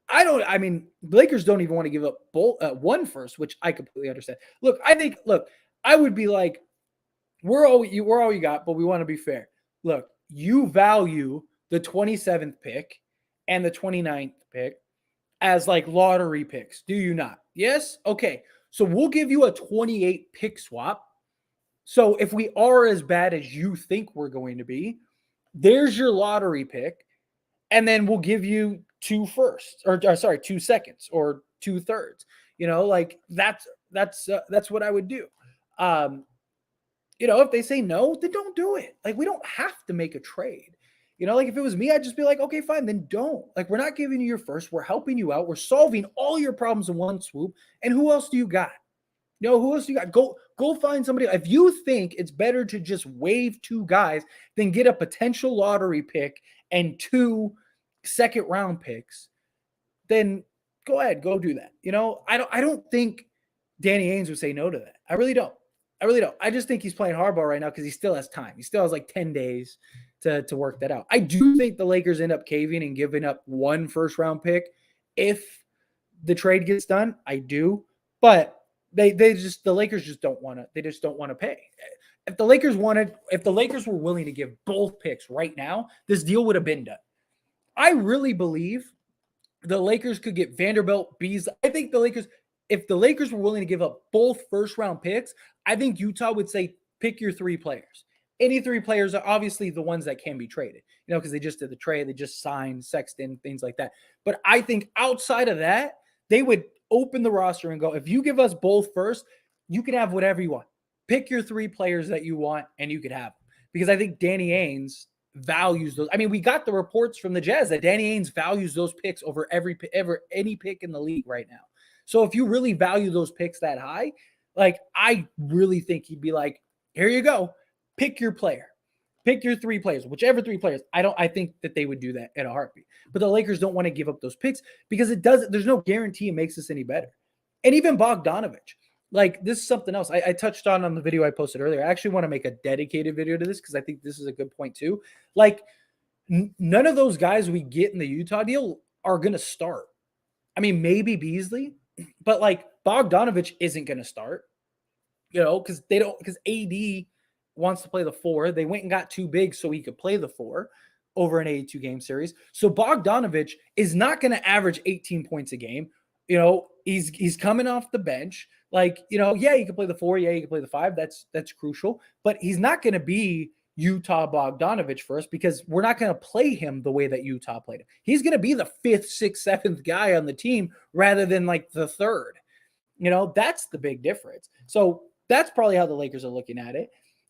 Lakers don't even want to give up one first, which I completely understand. Look, I would be like, we're all you got, but we want to be fair. Look, you value the 27th pick and the 29th pick as like lottery picks, do you not? Yes? Okay. So we'll give you a 28 pick swap. So if we are as bad as you think we're going to be, there's your lottery pick. And then we'll give you 2 firsts, or 2 seconds or 2 thirds. Like that's what I would do. If they say no, then don't do it. Like we don't have to make a trade. Like if it was me, I'd just be like, okay, fine, then don't. Like we're not giving you your first. We're helping you out. We're solving all your problems in one swoop. And who else do you got? Who else do you got? Go find somebody. If you think it's better to just waive 2 guys than get a potential lottery pick and 2 second round picks, then go ahead, go do that. I don't think Danny Ainge would say no to that. I really don't. I just think he's playing hardball right now because he still has time. He still has like 10 days to work that out. I do think the Lakers end up caving and giving up 1 first round pick if the trade gets done. I do, but the Lakers just don't want to. They just don't want to pay. If the Lakers were willing to give both picks right now, this deal would have been done. I really believe the Lakers could get Vanderbilt, Beasley. I think if the Lakers were willing to give up both first round picks, I think Utah would say, pick your 3 players. Any 3 players are obviously the ones that can be traded, because they just did the trade. They just signed Sexton, things like that. But I think outside of that, they would open the roster and go, if you give us both first, you can have whatever you want. Pick your 3 players that you want and you could have them. Because I think Danny Ainge values those. I mean, we got the reports from the Jazz that Danny Ainge values those picks over any pick in the league right now. So if you really value those picks that high, like I really think he'd be like, here you go. Pick your player. Pick your 3 players, whichever 3 players. I think that they would do that in a heartbeat. But the Lakers don't want to give up those picks because there's no guarantee it makes us any better. And even Bogdanovich, like this is something else I touched on the video I posted earlier. I actually want to make a dedicated video to this because I think this is a good point too. Like none of those guys we get in the Utah deal are going to start. I mean, maybe Beasley, but like Bogdanovich isn't going to start, because AD wants to play the 4. They went and got too big so he could play the 4 over an 82 game series. So Bogdanovich is not going to average 18 points a game. He's coming off the bench. Like, yeah, he can play the 4. Yeah, he can play the 5. That's crucial. But he's not going to be Utah Bogdanovich first because we're not going to play him the way that Utah played him. He's going to be the 5th, 6th, 7th guy on the team rather than like the 3rd. That's the big difference. So that's probably how the Lakers are looking at it.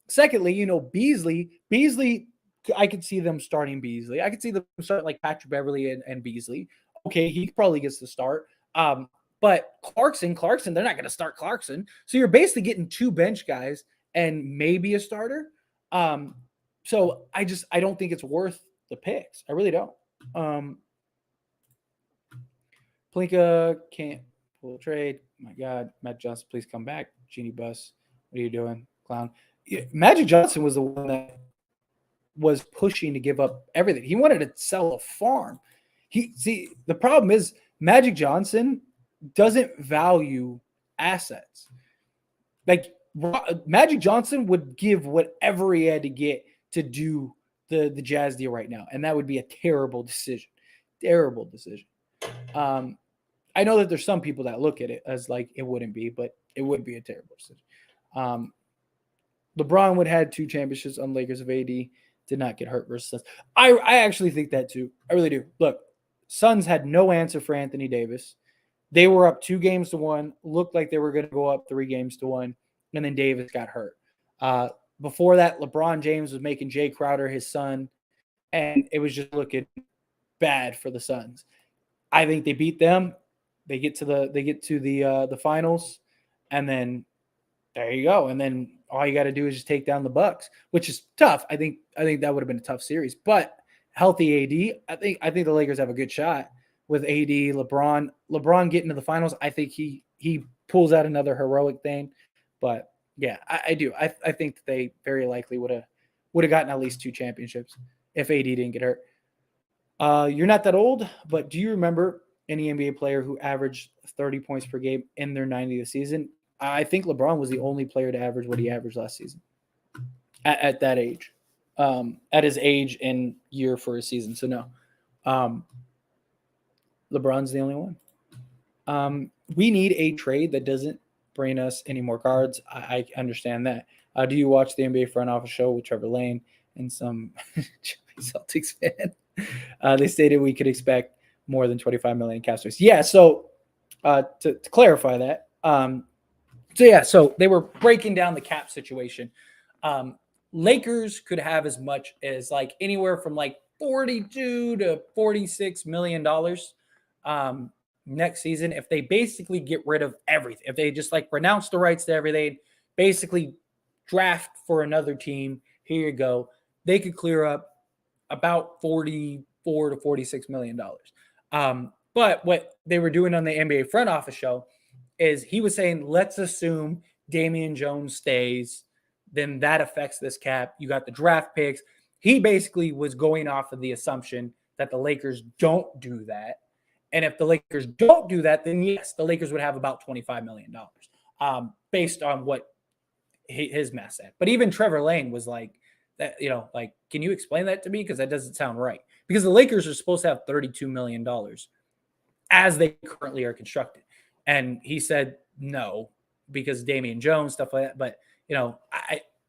Secondly, Beasley, I could see them starting Beasley. I could see them start like Patrick Beverley and Beasley. Okay, he probably gets to start. But Clarkson, they're not going to start Clarkson. So you're basically getting 2 bench guys and maybe a starter. So I don't think it's worth the picks. I really don't. Plinka can't pull a trade. My God, Matt Johnson, please come back. Genie Bus, what are you doing, clown? Yeah, Magic Johnson was the one that was pushing to give up everything. He wanted to sell a farm. The problem is Magic Johnson doesn't value assets. Like Magic Johnson would give whatever he had to get to do the Jazz deal right now, and that would be a terrible decision. Terrible decision. I know that there's some people that look at it as like it wouldn't be, but it would be a terrible decision. LeBron would have had 2 championships on Lakers if AD did not get hurt versus Suns. I actually think that too. I really do. Look, Suns had no answer for Anthony Davis. They were up 2-1, looked like they were going to go up 3-1, and then Davis got hurt. Before that, LeBron James was making Jay Crowder his son, and it was just looking bad for the Suns. I think they beat them. They get to the finals, and then there you go. And then all you got to do is just take down the Bucks, which is tough. I think that would have been a tough series, but healthy AD, I think the Lakers have a good shot with AD, LeBron getting to the finals. I think he pulls out another heroic thing, but yeah, I do. I think that they very likely would have gotten at least 2 championships if AD didn't get hurt. You're not that old, but do you remember any NBA player who averaged 30 points per game in their 90th season? I think LeBron was the only player to average what he averaged last season at that age, at his age and year for a season. So no, LeBron's the only one. We need a trade that doesn't bring us any more cards. I understand that. Do you watch the NBA front office show with Trevor Lane and some Celtics fan? They stated we could expect more than 25 million cap space. Yeah. So to clarify that, so they were breaking down the cap situation. Lakers could have as much as like anywhere from like $42 to $46 million next season if they basically get rid of everything. If they just like renounce the rights to everything, basically draft for another team. Here you go. They could clear up about $44 to $46 million. But what they were doing on the NBA front office show is he was saying, let's assume Damian Jones stays, then that affects this cap. You got the draft picks. He basically was going off of the assumption that the Lakers don't do that. And if the Lakers don't do that, then yes, the Lakers would have about $25 million based on what his math said. But even Trevor Lane was like, that, like, can you explain that to me? Because that doesn't sound right. Because the Lakers are supposed to have $32 million as they currently are constructed. And he said no, because Damian Jones, stuff like that. But,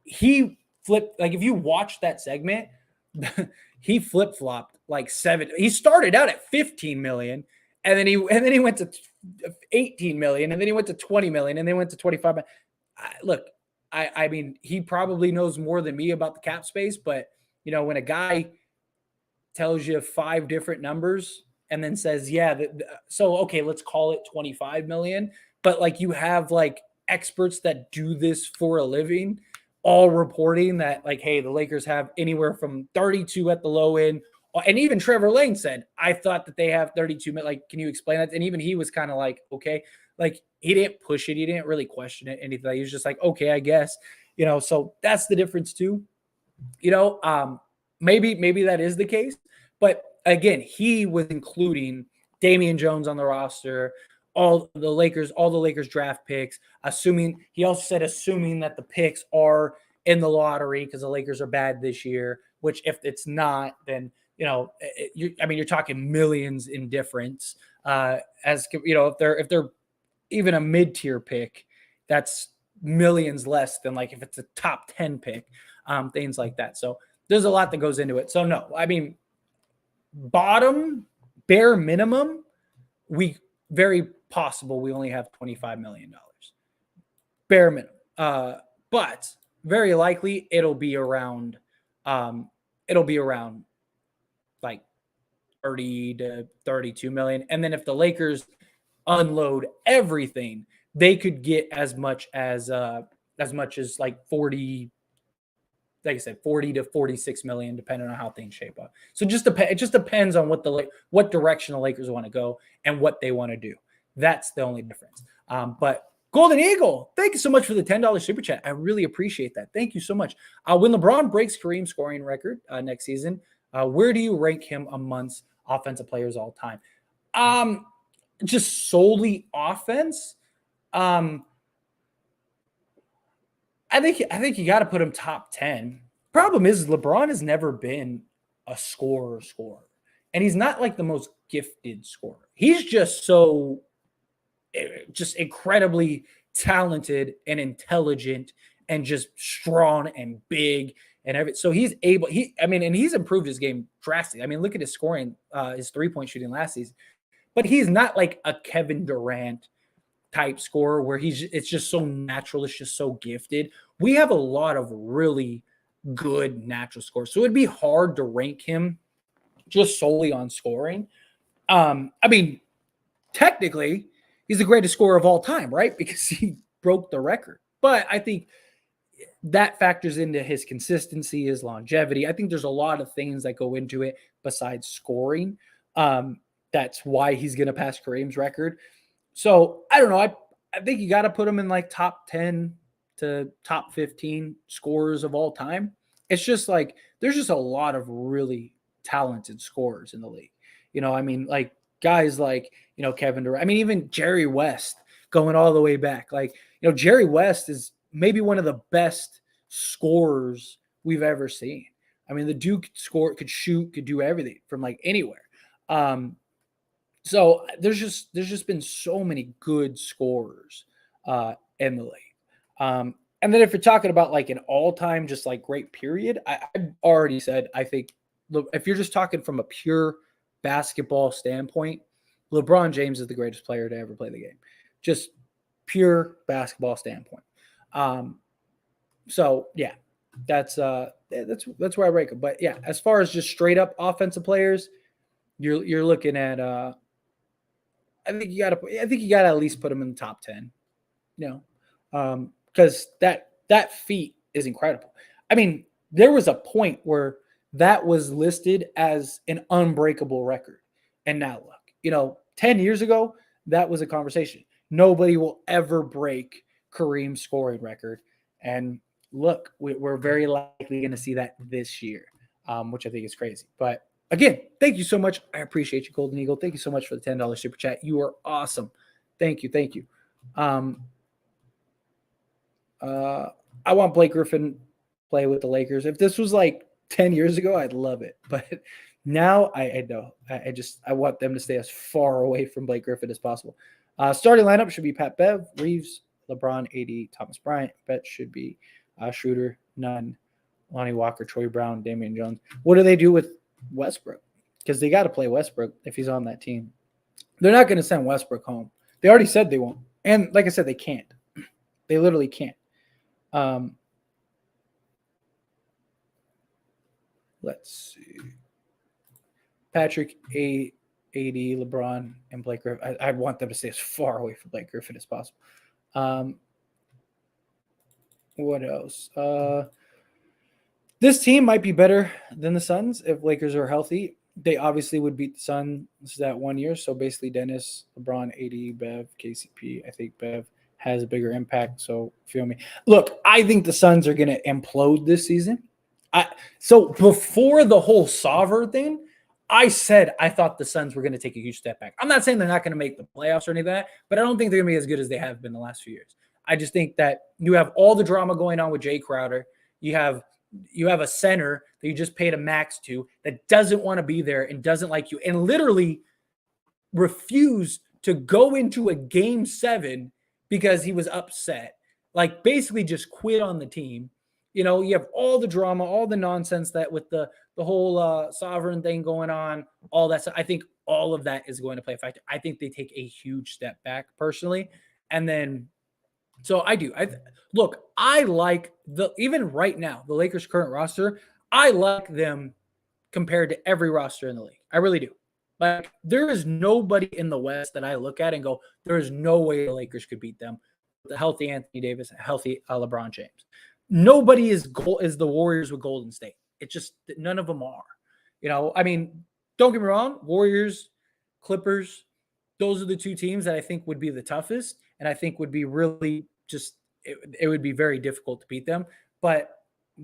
he flipped, like if you watch that segment, he flip-flopped like 7. He started out at 15 million and then he went to 18 million and then he went to 20 million and then went to 25 million. Look, I mean, he probably knows more than me about the cap space, but when a guy tells you 5 different numbers and then says, okay, let's call it 25 million. But like you have like experts that do this for a living, all reporting that like, hey, the Lakers have anywhere from 32 at the low end. And even Trevor Lane said, I thought that they have 32. Like, can you explain that? And even he was kind of like, okay, like he didn't push it. He didn't really question it, anything. He was just like, okay, I guess, so that's the difference too. Maybe that is the case. But again, he was including Damian Jones on the roster, all the Lakers draft picks, he also said assuming that the picks are in the lottery because the Lakers are bad this year, which if it's not, then, you're talking millions in difference. If they're even a mid-tier pick, that's millions less than like if it's a top 10 pick, things like that. So there's a lot that goes into it. So no, I mean, bottom bare minimum, very possible we only have $25 million bare minimum. But very likely it'll be around like 30 to 32 million. And then if the Lakers unload everything, they could get as much as like 40, like I said, 40 to 46 million, depending on how things shape up. So it just depends on what direction the Lakers want to go and what they want to do. That's the only difference. But Golden Eagle, thank you so much for the $10 super chat. I really appreciate that. Thank you so much. When LeBron breaks Kareem's scoring record next season, where do you rank him amongst offensive players all time. Um, just solely offense. Um, I think you got to put him top 10. Problem is LeBron has never been a scorer, and he's not like the most gifted scorer. He's just just incredibly talented and intelligent and just strong and big and everything. So he's able. And he's improved his game drastically. I mean, look at his scoring, his 3-point shooting last season. But he's not like a Kevin Durant type scorer where it's just so natural, it's just so gifted. We have a lot of really good natural scores. So it'd be hard to rank him just solely on scoring. I mean, technically, he's the greatest scorer of all time, right? Because he broke the record. But I think that factors into his consistency, his longevity. I think there's a lot of things that go into it besides scoring. That's why he's going to pass Kareem's record. So I don't know. I think you got to put him in like top 10 to top 15 scorers of all time. It's just like there's just a lot of really talented scorers in the league. I mean, like guys like, Kevin Durant. I mean, even Jerry West going all the way back. Like, Jerry West is maybe one of the best scorers we've ever seen. I mean, the Duke could shoot, could do everything from like anywhere. So there's just been so many good scorers in the league. And then if you're talking about like an all-time just like great period, I've already said I think look, if you're just talking from a pure basketball standpoint, LeBron James is the greatest player to ever play the game. Just pure basketball standpoint. So yeah, that's where I rank him. But yeah, as far as just straight up offensive players, you're looking at I think you got to at least put him in the top 10. Because that feat is incredible. I mean, there was a point where that was listed as an unbreakable record, and now look, 10 years ago that was a conversation. Nobody will ever break Kareem's scoring record, and look, we're very likely going to see that this year, which I think is crazy. But again, thank you so much. I appreciate you, Golden Eagle. Thank you so much for the $10 super chat. You are awesome. Thank you. I want Blake Griffin to play with the Lakers. If this was like 10 years ago, I'd love it. But now I know. I want them to stay as far away from Blake Griffin as possible. Starting lineup should be Pat Bev, Reeves, LeBron, AD, Thomas Bryant. Bet should be Schroder, Nunn, Lonnie Walker, Troy Brown, Damian Jones. What do they do with Westbrook? Because they got to play Westbrook if he's on that team. They're not going to send Westbrook home. They already said they won't. And like I said, they can't. They literally can't. Let's see. Patrick, AD, LeBron, and Blake Griffin. I want them to stay as far away from Blake Griffin as possible. What else? This team might be better than the Suns if Lakers are healthy. They obviously would beat the Suns that 1 year. So basically Dennis, LeBron, AD, Bev, KCP. I think Bev has a bigger impact. So feel me. Look, I think the Suns are going to implode this season. So before the whole Sovereign thing, I said I thought the Suns were going to take a huge step back. I'm not saying they're not going to make the playoffs or any of that, but I don't think they're going to be as good as they have been the last few years. I just think that you have all the drama going on with Jay Crowder. You have a center that you just paid a max to that doesn't want to be there and doesn't like you and literally refused to go into a game 7 because he was upset. Like basically just quit on the team. You have all the drama, all the nonsense that with the whole Sovereign thing going on, all that stuff. I think all of that is going to play a factor. I think they take a huge step back personally. And then, so I do. I like even right now, the Lakers' current roster, I like them compared to every roster in the league. I really do. Like there is nobody in the West that I look at and go, there is no way the Lakers could beat them with a healthy Anthony Davis, a healthy LeBron James. Nobody is the Warriors with Golden State. It's just none of them are. I mean, don't get me wrong, Warriors, Clippers, those are the two teams that I think would be the toughest, and I think would be really just it would be very difficult to beat them. But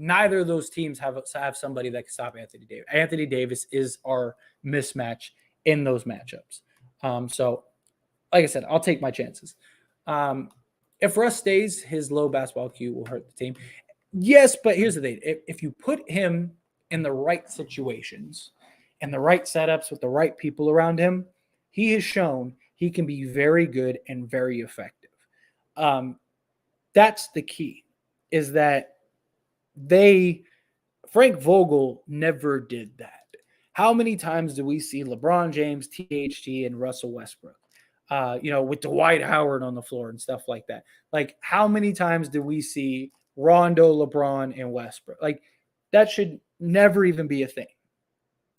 neither of those teams have somebody that can stop Anthony Davis. Anthony Davis is our mismatch in those matchups. So, like I said, I'll take my chances. If Russ stays, his low basketball IQ will hurt the team. Yes, but here's the thing: if you put him in the right situations and the right setups with the right people around him, he has shown he can be very good and very effective. That's the key, is that Frank Vogel never did that. How many times do we see LeBron James, THT, and Russell Westbrook, with Dwight Howard on the floor and stuff like that? Like, how many times do we see Rondo, LeBron, and Westbrook? Like, that should never even be a thing.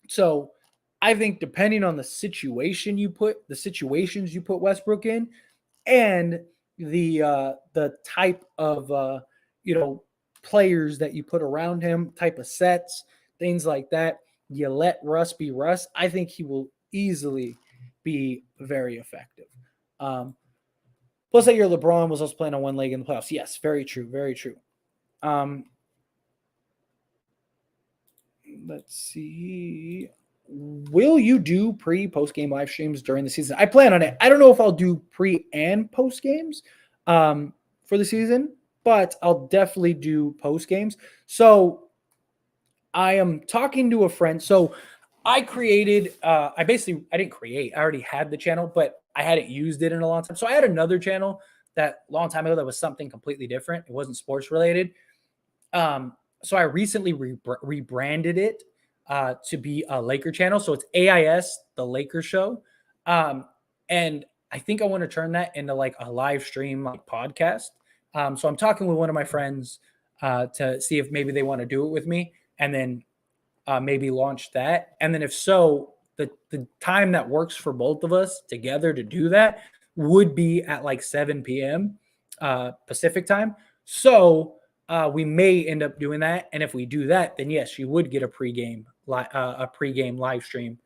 So I think depending on the situations you put Westbrook in, and the type of players that you put around him, type of sets, things like that, you let Russ be Russ, I think he will easily be very effective. Plus that year LeBron was also playing on one leg in the playoffs. Yes, very true, very true. Let's see. Will you do post game live streams during the season? I plan on it. I don't know if I'll do pre and post games for the season, but I'll definitely do post games. So I am talking to a friend. So I created, I didn't create, I already had the channel, but I hadn't used it in a long time. So I had another channel that long time ago that was something completely different. It wasn't sports related. So I recently rebranded it to be a Laker channel. So it's AIS, the Laker Show. And I think I want to turn that into like a live stream podcast. So I'm talking with one of my friends to see if maybe they want to do it with me, and then maybe launch that. And then if so, the time that works for both of us together to do that would be at like 7 p.m. Pacific time. So we may end up doing that. And if we do that, then yes, you would get a pregame live stream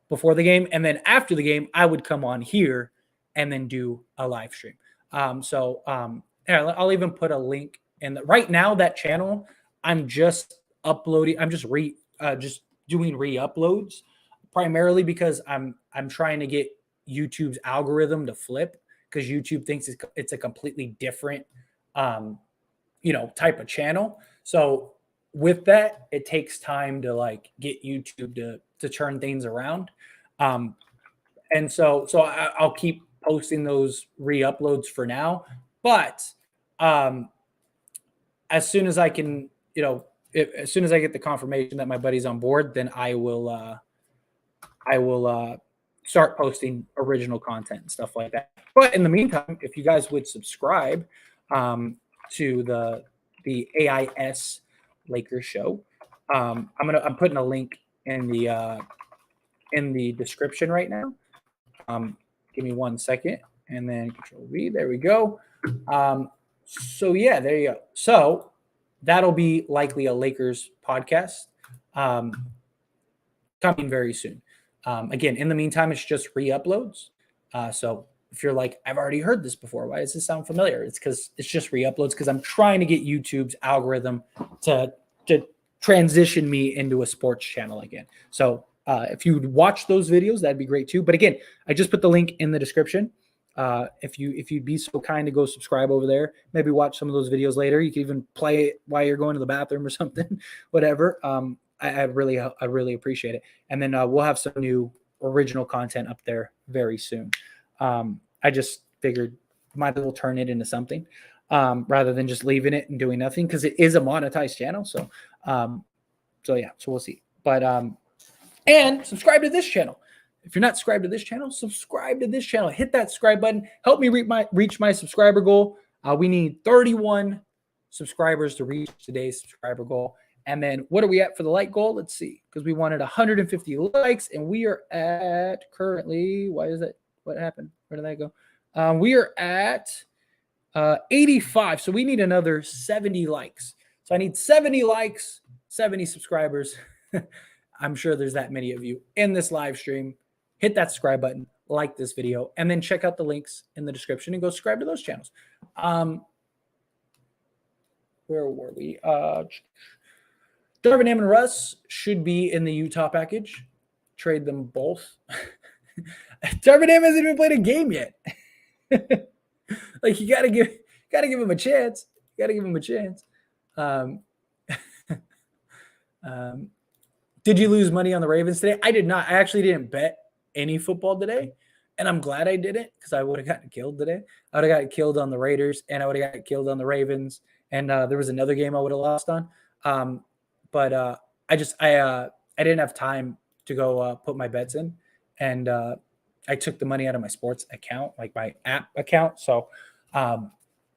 before the game. And then after the game, I would come on here and then do a live stream. I'll even put a link in right now. That channel, I'm just uploading. I'm just doing re-uploads primarily because I'm trying to get YouTube's algorithm to flip, because YouTube thinks it's a completely different type of channel. So with that, it takes time to like get YouTube to turn things around. And so I'll keep posting those re-uploads for now, but as soon as I can, as soon as I get the confirmation that my buddy's on board, then I will start posting original content and stuff like that. But in the meantime, if you guys would subscribe to the AIS Lakers Show, I'm putting a link in the description right now. Give me 1 second, and then Control V. There we go. So yeah, there you go. So that'll be likely a Lakers podcast coming very soon. Again, in the meantime, it's just re-uploads. So if you're like, I've already heard this before, why does this sound familiar? It's because it's just re-uploads, because I'm trying to get YouTube's algorithm to transition me into a sports channel again. So if you'd watch those videos, that'd be great too. But again, I just put the link in the description. If you'd be so kind to go subscribe over there, maybe watch some of those videos later. You can even play it while you're going to the bathroom or something, whatever. I really appreciate it. And then we'll have some new original content up there very soon. I just figured might as well turn it into something rather than just leaving it and doing nothing, because it is a monetized channel. So yeah, so we'll see. But and subscribe to this channel. If you're not subscribed to this channel, subscribe to this channel. Hit that subscribe button. Help me reach my subscriber goal. We need 31 subscribers to reach today's subscriber goal. And then what are we at for the like goal? Let's see, because we wanted 150 likes, and we are at currently, why is that? What happened? Where did that go? We are at 85. So we need another 70 likes. So I need 70 likes, 70 subscribers. I'm sure there's that many of you in this live stream. Hit that subscribe button, like this video, and then check out the links in the description and go subscribe to those channels. Where were we? Darvin Ham and Russ should be in the Utah package. Trade them both. Darvin Ham hasn't even played a game yet. Like you gotta give him a chance. You gotta give him a chance. Um, did you lose money on the Ravens today? I did not. I actually didn't bet any football today, and I'm glad I didn't because I would have gotten killed today. I would have gotten killed on the Raiders, and I would have gotten killed on the Ravens, and there was another game I would have lost on. But I didn't have time to go put my bets in, and I took the money out of my sports account, like my app account. So,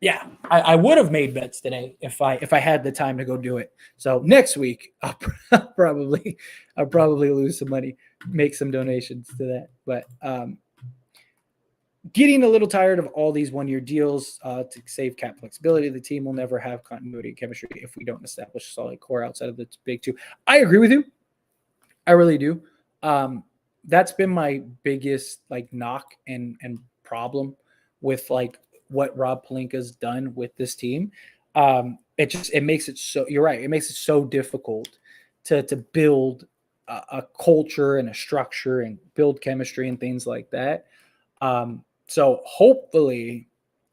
yeah, I would have made bets today if I had the time to go do it. So next week I'll probably lose some money, make some donations to that. But getting a little tired of all these 1-year deals to save cap flexibility. The team will never have continuity and chemistry if we don't establish a solid core outside of the big two. I agree with you. I really do. That's been my biggest like knock and problem with like what Rob Pelinka's done with this team. It makes it so, you're right. It makes it so difficult to build a culture and a structure and build chemistry and things like that. So hopefully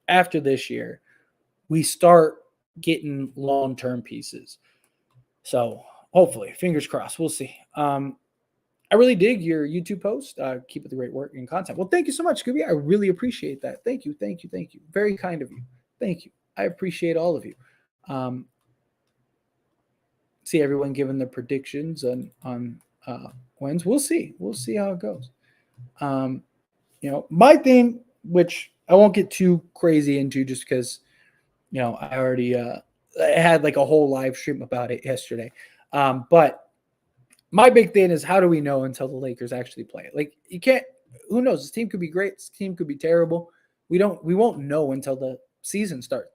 after this year, we start getting long-term pieces. So hopefully, fingers crossed. We'll see. I really dig your YouTube post. Keep up the great work and content. Well, thank you so much, Scooby. I really appreciate that. Thank you. Very kind of you. Thank you. I appreciate all of you. See everyone giving their predictions on wins. We'll see. We'll see how it goes. My thing, which I won't get too crazy into just because, I already I had like a whole live stream about it yesterday. But my big thing is, how do we know until the Lakers actually play? Like you can't, who knows? This team could be great. This team could be terrible. We won't know until the season starts.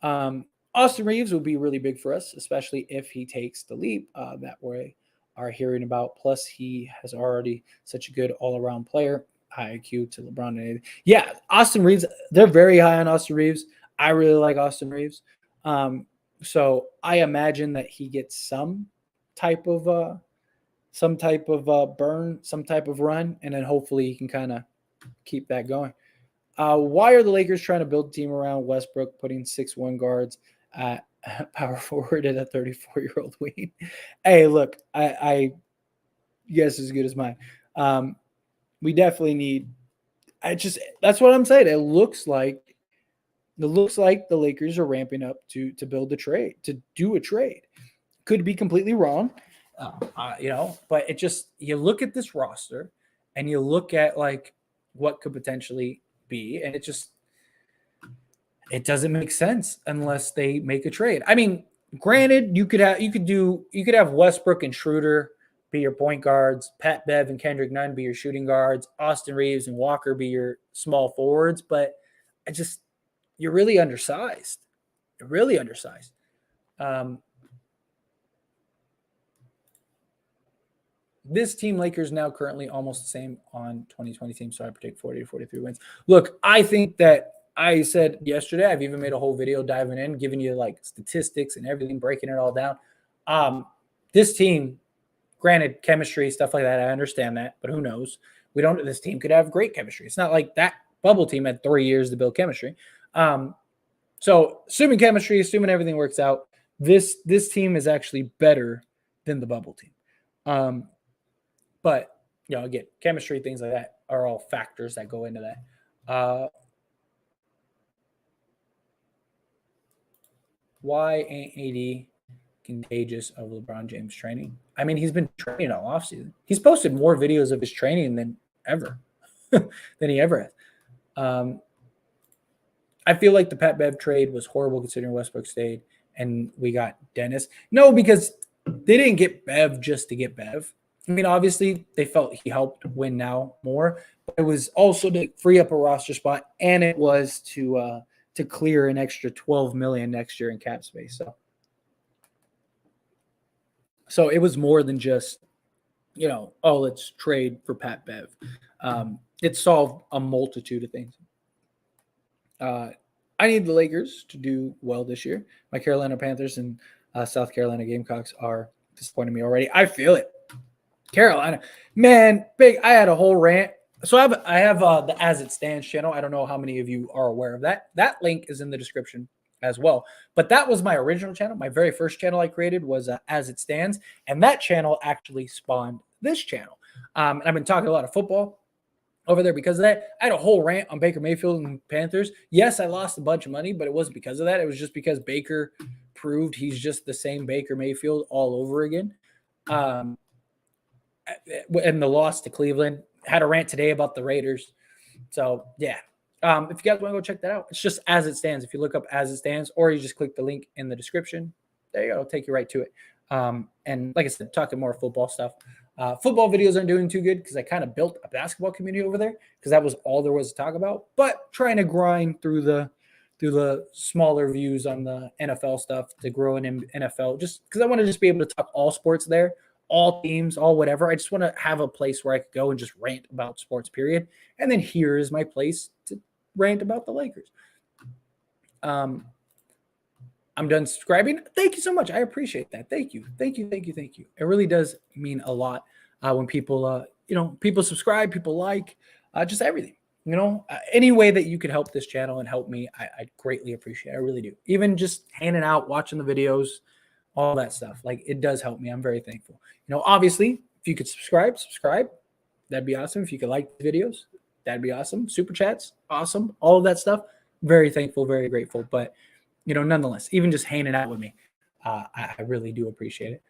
Austin Reeves will be really big for us, especially if he takes the leap that we are hearing about. Plus, he has already such a good all-around player, high IQ to LeBron and anything. Yeah, Austin Reeves, they're very high on Austin Reeves. I really like Austin Reeves. So I imagine that he gets some type of burn, some type of run, and then hopefully he can kind of keep that going. Why are the Lakers trying to build a team around Westbrook, putting 6'1" guards at power forward and a 34-year-old wing? Hey, look, I guess as good as mine. We definitely need. That's what I'm saying. It looks like the Lakers are ramping up to build a trade, to do a trade. Could be completely wrong, but you look at this roster and you look at like what could potentially be, and it doesn't make sense unless they make a trade. I mean, granted, you could have Westbrook and Schroder be your point guards, Pat Bev and Kendrick Nunn be your shooting guards, Austin Reeves and Walker be your small forwards, but you're really undersized. You're really undersized. This team, Lakers, now currently almost the same on 2020 team, so I predict 40 to 43 wins. Look, I think that I said yesterday, I've even made a whole video diving in, giving you like statistics and everything, breaking it all down. This team, granted, chemistry, stuff like that, I understand that, but who knows? This team could have great chemistry. It's not like that bubble team had 3 years to build chemistry. So assuming chemistry, assuming everything works out, this team is actually better than the bubble team. But, again, chemistry, things like that are all factors that go into that. Why ain't AD contagious of LeBron James training? I mean, he's been training all offseason. He's posted more videos of his training than he ever has. I feel like the Pat Bev trade was horrible considering Westbrook stayed and we got Dennis. No, because they didn't get Bev just to get Bev. I mean, obviously, they felt he helped win now more. But it was also to free up a roster spot, and it was to clear an extra $12 million next year in cap space. So it was more than just, let's trade for Pat Bev. It solved a multitude of things. I need the Lakers to do well this year. My Carolina Panthers and South Carolina Gamecocks are disappointed me already. I feel it. Carolina, man, big. I had a whole rant. So I have the As It Stands channel. I don't know how many of you are aware of that. That link is in the description as well. But that was my original channel. My very first channel I created was As It Stands, and that channel actually spawned this channel. And I've been talking a lot of football over there because of that. I had a whole rant on Baker Mayfield and Panthers. Yes, I lost a bunch of money, but it wasn't because of that. It was just because Baker proved he's just the same Baker Mayfield all over again. And the loss to Cleveland. Had a rant today about the Raiders. So, yeah. If you guys want to go check that out, it's just As It Stands. If you look up As It Stands, or you just click the link in the description, there you go. It'll take you right to it. And like I said, talking more football stuff. Football videos aren't doing too good because I kind of built a basketball community over there because that was all there was to talk about. But trying to grind through the smaller views on the NFL stuff to grow in NFL, just because I want to just be able to talk all sports there, all teams, all whatever. I just want to have a place where I could go and just rant about sports, period. And then here is my place to rant about the Lakers. I'm done subscribing. Thank you so much. I appreciate that. Thank you. Thank you. Thank you. Thank you. It really does mean a lot when people, people subscribe, people like, just everything. Any way that you could help this channel and help me, I'd greatly appreciate it. I really do. Even just hanging out, watching the videos, all that stuff. Like, it does help me. I'm very thankful. Obviously, if you could subscribe, that'd be awesome. If you could like the videos, that'd be awesome. Super chats, awesome. All of that stuff. Very thankful, very grateful. But, nonetheless, even just hanging out with me, I really do appreciate it.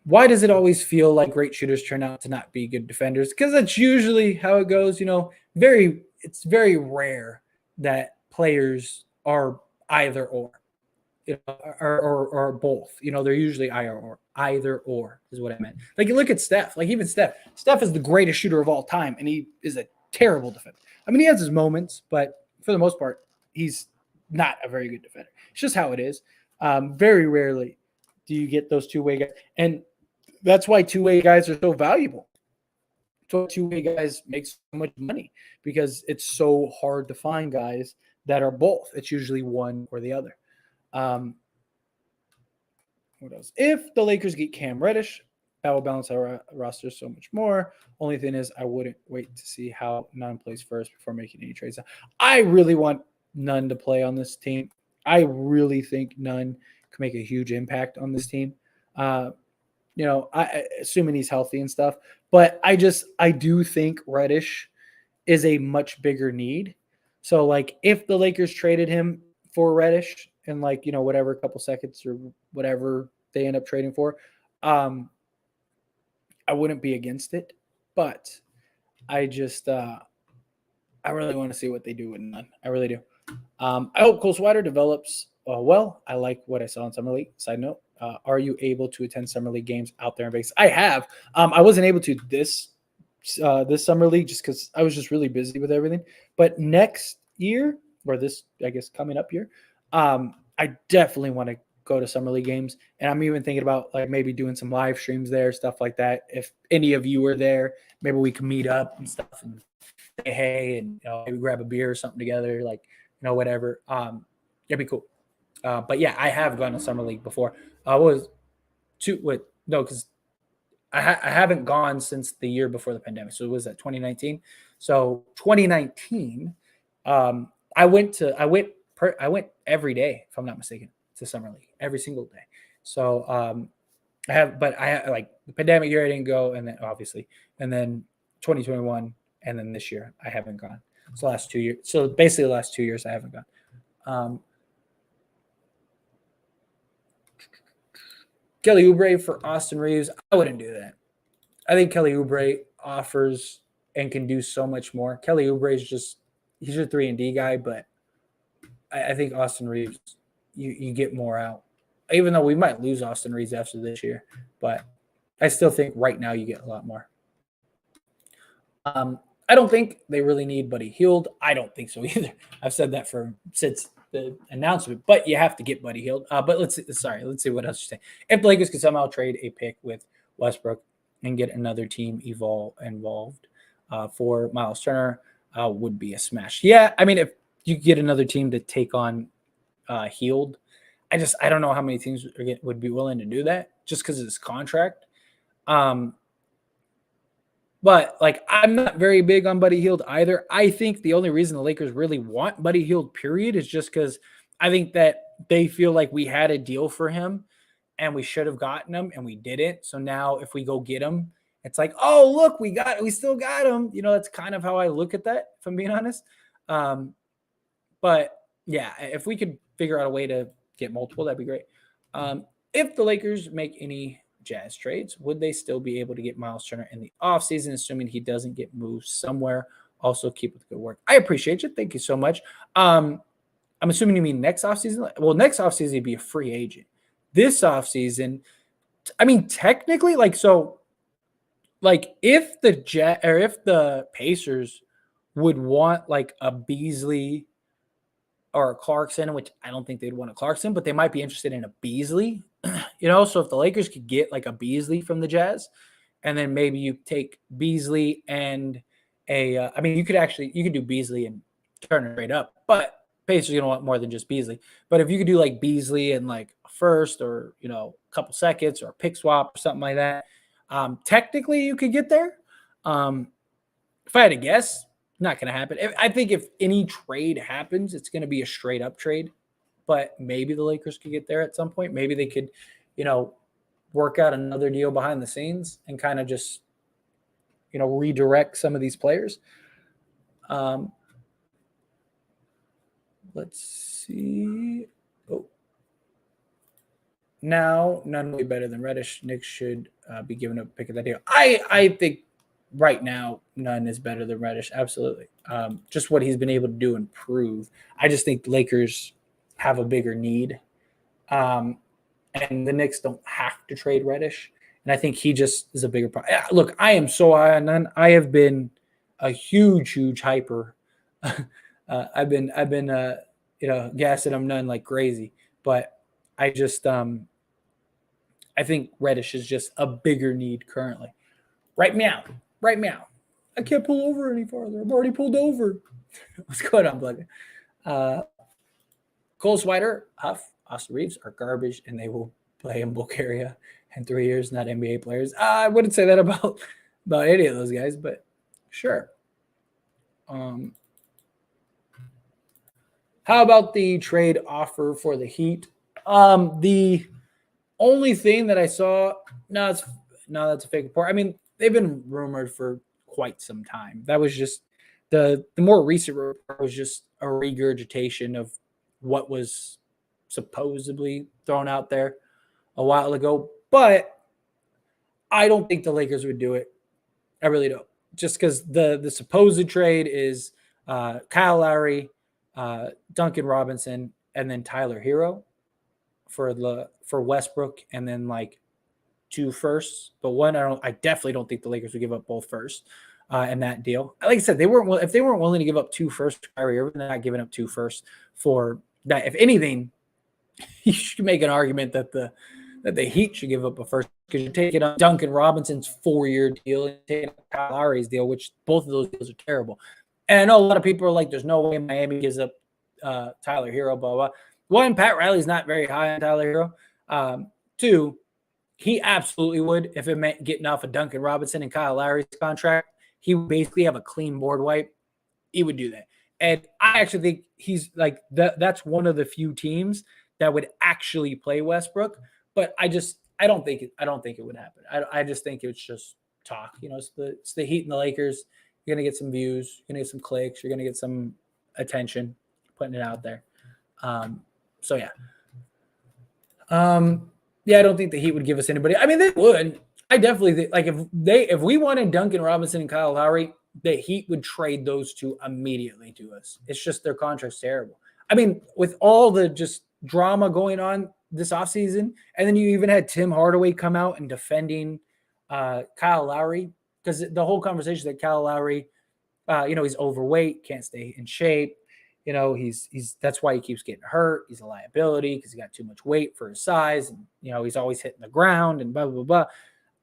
Why does it always feel like great shooters turn out to not be good defenders? Because that's usually how it goes. It's very rare that players are either or, or both. They're usually either or is what I meant. Like, you look at Steph. Like, even Steph is the greatest shooter of all time, and he is a terrible defender. I mean, he has his moments, but for the most part, he's not a very good defender. It's just how it is. Very rarely do you get those two-way guys, and that's why two-way guys are so valuable. So two-way guys make so much money because it's so hard to find guys that are both. It's usually one or the other. What else? If the Lakers get Cam Reddish, that will balance our roster so much more. Only thing is, I wouldn't wait to see how Nunn plays first before making any trades. I really want Nunn to play on this team. I really think Nunn can make a huge impact on this team. Assuming he's healthy and stuff. But I do think Reddish is a much bigger need. So, like, if the Lakers traded him for Reddish in, like, whatever, a couple seconds or whatever they end up trading for, I wouldn't be against it. But I just I really want to see what they do with Nunn. I really do. I hope Cole Swider develops well. I like what I saw in Summer League. Side note, are you able to attend Summer League games out there in Vegas? I have. I wasn't able to this Summer League just because I was just really busy with everything. But next year, or this, I guess, coming up year, I definitely want to go to Summer League games. And I'm even thinking about, like, maybe doing some live streams there, stuff like that. If any of you are there, maybe we can meet up and stuff and say hey, and maybe grab a beer or something together, like, whatever. It'd be cool. But yeah, I have gone to Summer League before. Because I haven't gone since the year before the pandemic. So it was at 2019. So 2019, I went every day, if I'm not mistaken, to Summer League every single day. So like the pandemic year I didn't go, and then obviously, and then 2021, and then this year I haven't gone. So last 2 years. So basically the last 2 years I haven't gone. Kelly Oubre for Austin Reeves. I wouldn't do that. I think Kelly Oubre offers and can do so much more. Kelly Oubre is he's your 3-and-D guy, but I think Austin Reeves, you get more out. Even though we might lose Austin Reeves after this year, but I still think right now you get a lot more. I don't think they really need Buddy Hield. I don't think so either. I've said that since the announcement, but you have to get Buddy Hield. But let's see what else you say. If the Lakers could somehow trade a pick with Westbrook and get another team involved for Miles Turner, would be a smash. Yeah, I mean, if you get another team to take on Hield, I don't know how many teams would be willing to do that just because of his contract. But like, I'm not very big on Buddy Hield either. I think the only reason the Lakers really want Buddy Hield, period, is just because I think that they feel like we had a deal for him and we should have gotten him and we didn't. So now if we go get him, it's like, oh, look, we still got him. That's kind of how I look at that, if I'm being honest. But yeah, if we could figure out a way to get multiple, that'd be great. If the Lakers make any Jazz trades, would they still be able to get Miles Turner in the offseason, assuming he doesn't get moved somewhere? Also, keep up the good work. I appreciate you. Thank you so much. I'm assuming you mean next offseason. Well, next offseason, he'd be a free agent. This offseason, I mean, technically, if the Pacers would want like a Beasley or a Clarkson, which I don't think they'd want a Clarkson, but they might be interested in a Beasley. So if the Lakers could get like a Beasley from the Jazz, and then maybe you take Beasley and you could do Beasley and Turner straight up, but Pacers going to want more than just Beasley. But if you could do like Beasley and like a first or, a couple seconds or a pick swap or something like that, technically you could get there. If I had to guess, not going to happen. I think if any trade happens, it's going to be a straight up trade. But maybe the Lakers could get there at some point. Maybe they could, work out another deal behind the scenes and kind of just, redirect some of these players. Let's see. Oh. Now, none will be better than Reddish. Knicks should be given a pick of that deal. I think right now, none is better than Reddish. Absolutely. Just what he's been able to do and prove. I just think the Lakers have a bigger need. And the Knicks don't have to trade Reddish. And I think he just is a bigger problem. Look, I am so high on none. I have been a huge hyper. I've been gassing him none like crazy. But I just I think Reddish is just a bigger need currently. Right meow. I can't pull over any farther. I'm already pulled over. What's going on, Blood? Cole Swider, Huff, Austin Reeves are garbage, and they will play in Bulgaria in 3 years, not NBA players. I wouldn't say that about any of those guys, but sure. How about the trade offer for the Heat? The only thing that I saw, that's a fake report. I mean, they've been rumored for quite some time. That was just the more recent report was just a regurgitation of what was supposedly thrown out there a while ago. But I don't think the Lakers would do it. I really don't. Just because the supposed trade is Kyle Lowry, Duncan Robinson, and then Tyler Hero for Westbrook, and then like 2 firsts. But one, I definitely don't think the Lakers would give up both firsts in that deal. Like I said, if they weren't willing to give up 2 firsts to Kyrie Irving, they're not giving up 2 firsts for that. If anything, you should make an argument that the Heat should give up a first, because you're taking up Duncan Robinson's 4-year deal and taking up Kyle Lowry's deal, which both of those deals are terrible. And I know a lot of people are like, there's no way Miami gives up Tyler Hero, blah, blah. One, Pat Riley's not very high on Tyler Hero. 2, he absolutely would, if it meant getting off of Duncan Robinson and Kyle Lowry's contract. He would basically have a clean board wipe. He would do that. And I actually think he's like that's one of the few teams that would actually play Westbrook. But I don't think it would happen. I just think it's just talk. It's the Heat and the Lakers. You're gonna get some views. You're gonna get some clicks. You're gonna get some attention. Putting it out there. So yeah. I don't think the Heat would give us anybody. I mean, they would. I definitely think, like, if we wanted Duncan Robinson and Kyle Lowry, the Heat would trade those 2 immediately to us. It's just their contract's terrible. I mean, with all the just drama going on this offseason, and then you even had Tim Hardaway come out and defending Kyle Lowry, because the whole conversation that Kyle Lowry, he's overweight, can't stay in shape. He's that's why he keeps getting hurt. He's a liability because he got too much weight for his size, and he's always hitting the ground and blah blah blah.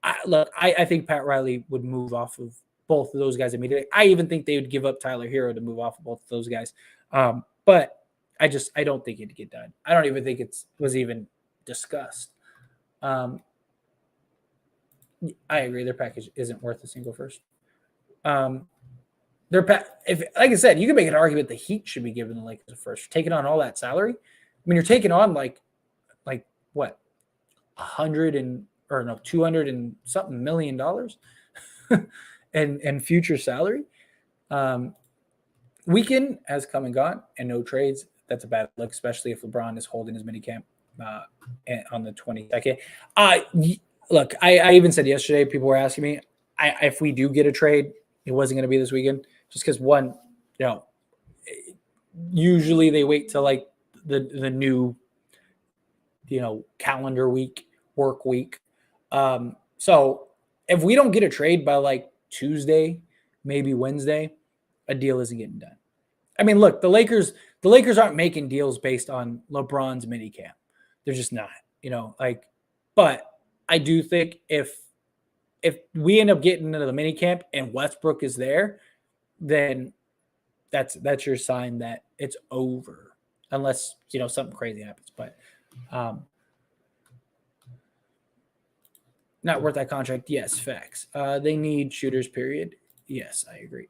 I think Pat Riley would move off of both of those guys immediately. I even think they would give up Tyler Hero to move off of both of those guys. But I don't think it'd get done. I don't even think it was even discussed. I agree. Their package isn't worth a single first. If like I said, you can make an argument the Heat should be given the Lakers a first for taking on all that salary. I mean, you're taking on like what, 200 and something $1 million and future salary. Weekend has come and gone, and no trades. That's a bad look, especially if LeBron is holding his mini camp on the 22nd. Look, I even said yesterday, people were asking me if we do get a trade, it wasn't going to be this weekend, just because one, usually they wait till like the new, calendar week, work week. So if we don't get a trade by like Tuesday, maybe Wednesday, a deal isn't getting done. I mean, look, the Lakers aren't making deals based on LeBron's mini camp. They're just not, but I do think if we end up getting into the mini camp and Westbrook is there, then that's your sign that it's over, unless, something crazy happens. But not worth that contract. Yes, facts. They need shooters, period. Yes, I agree.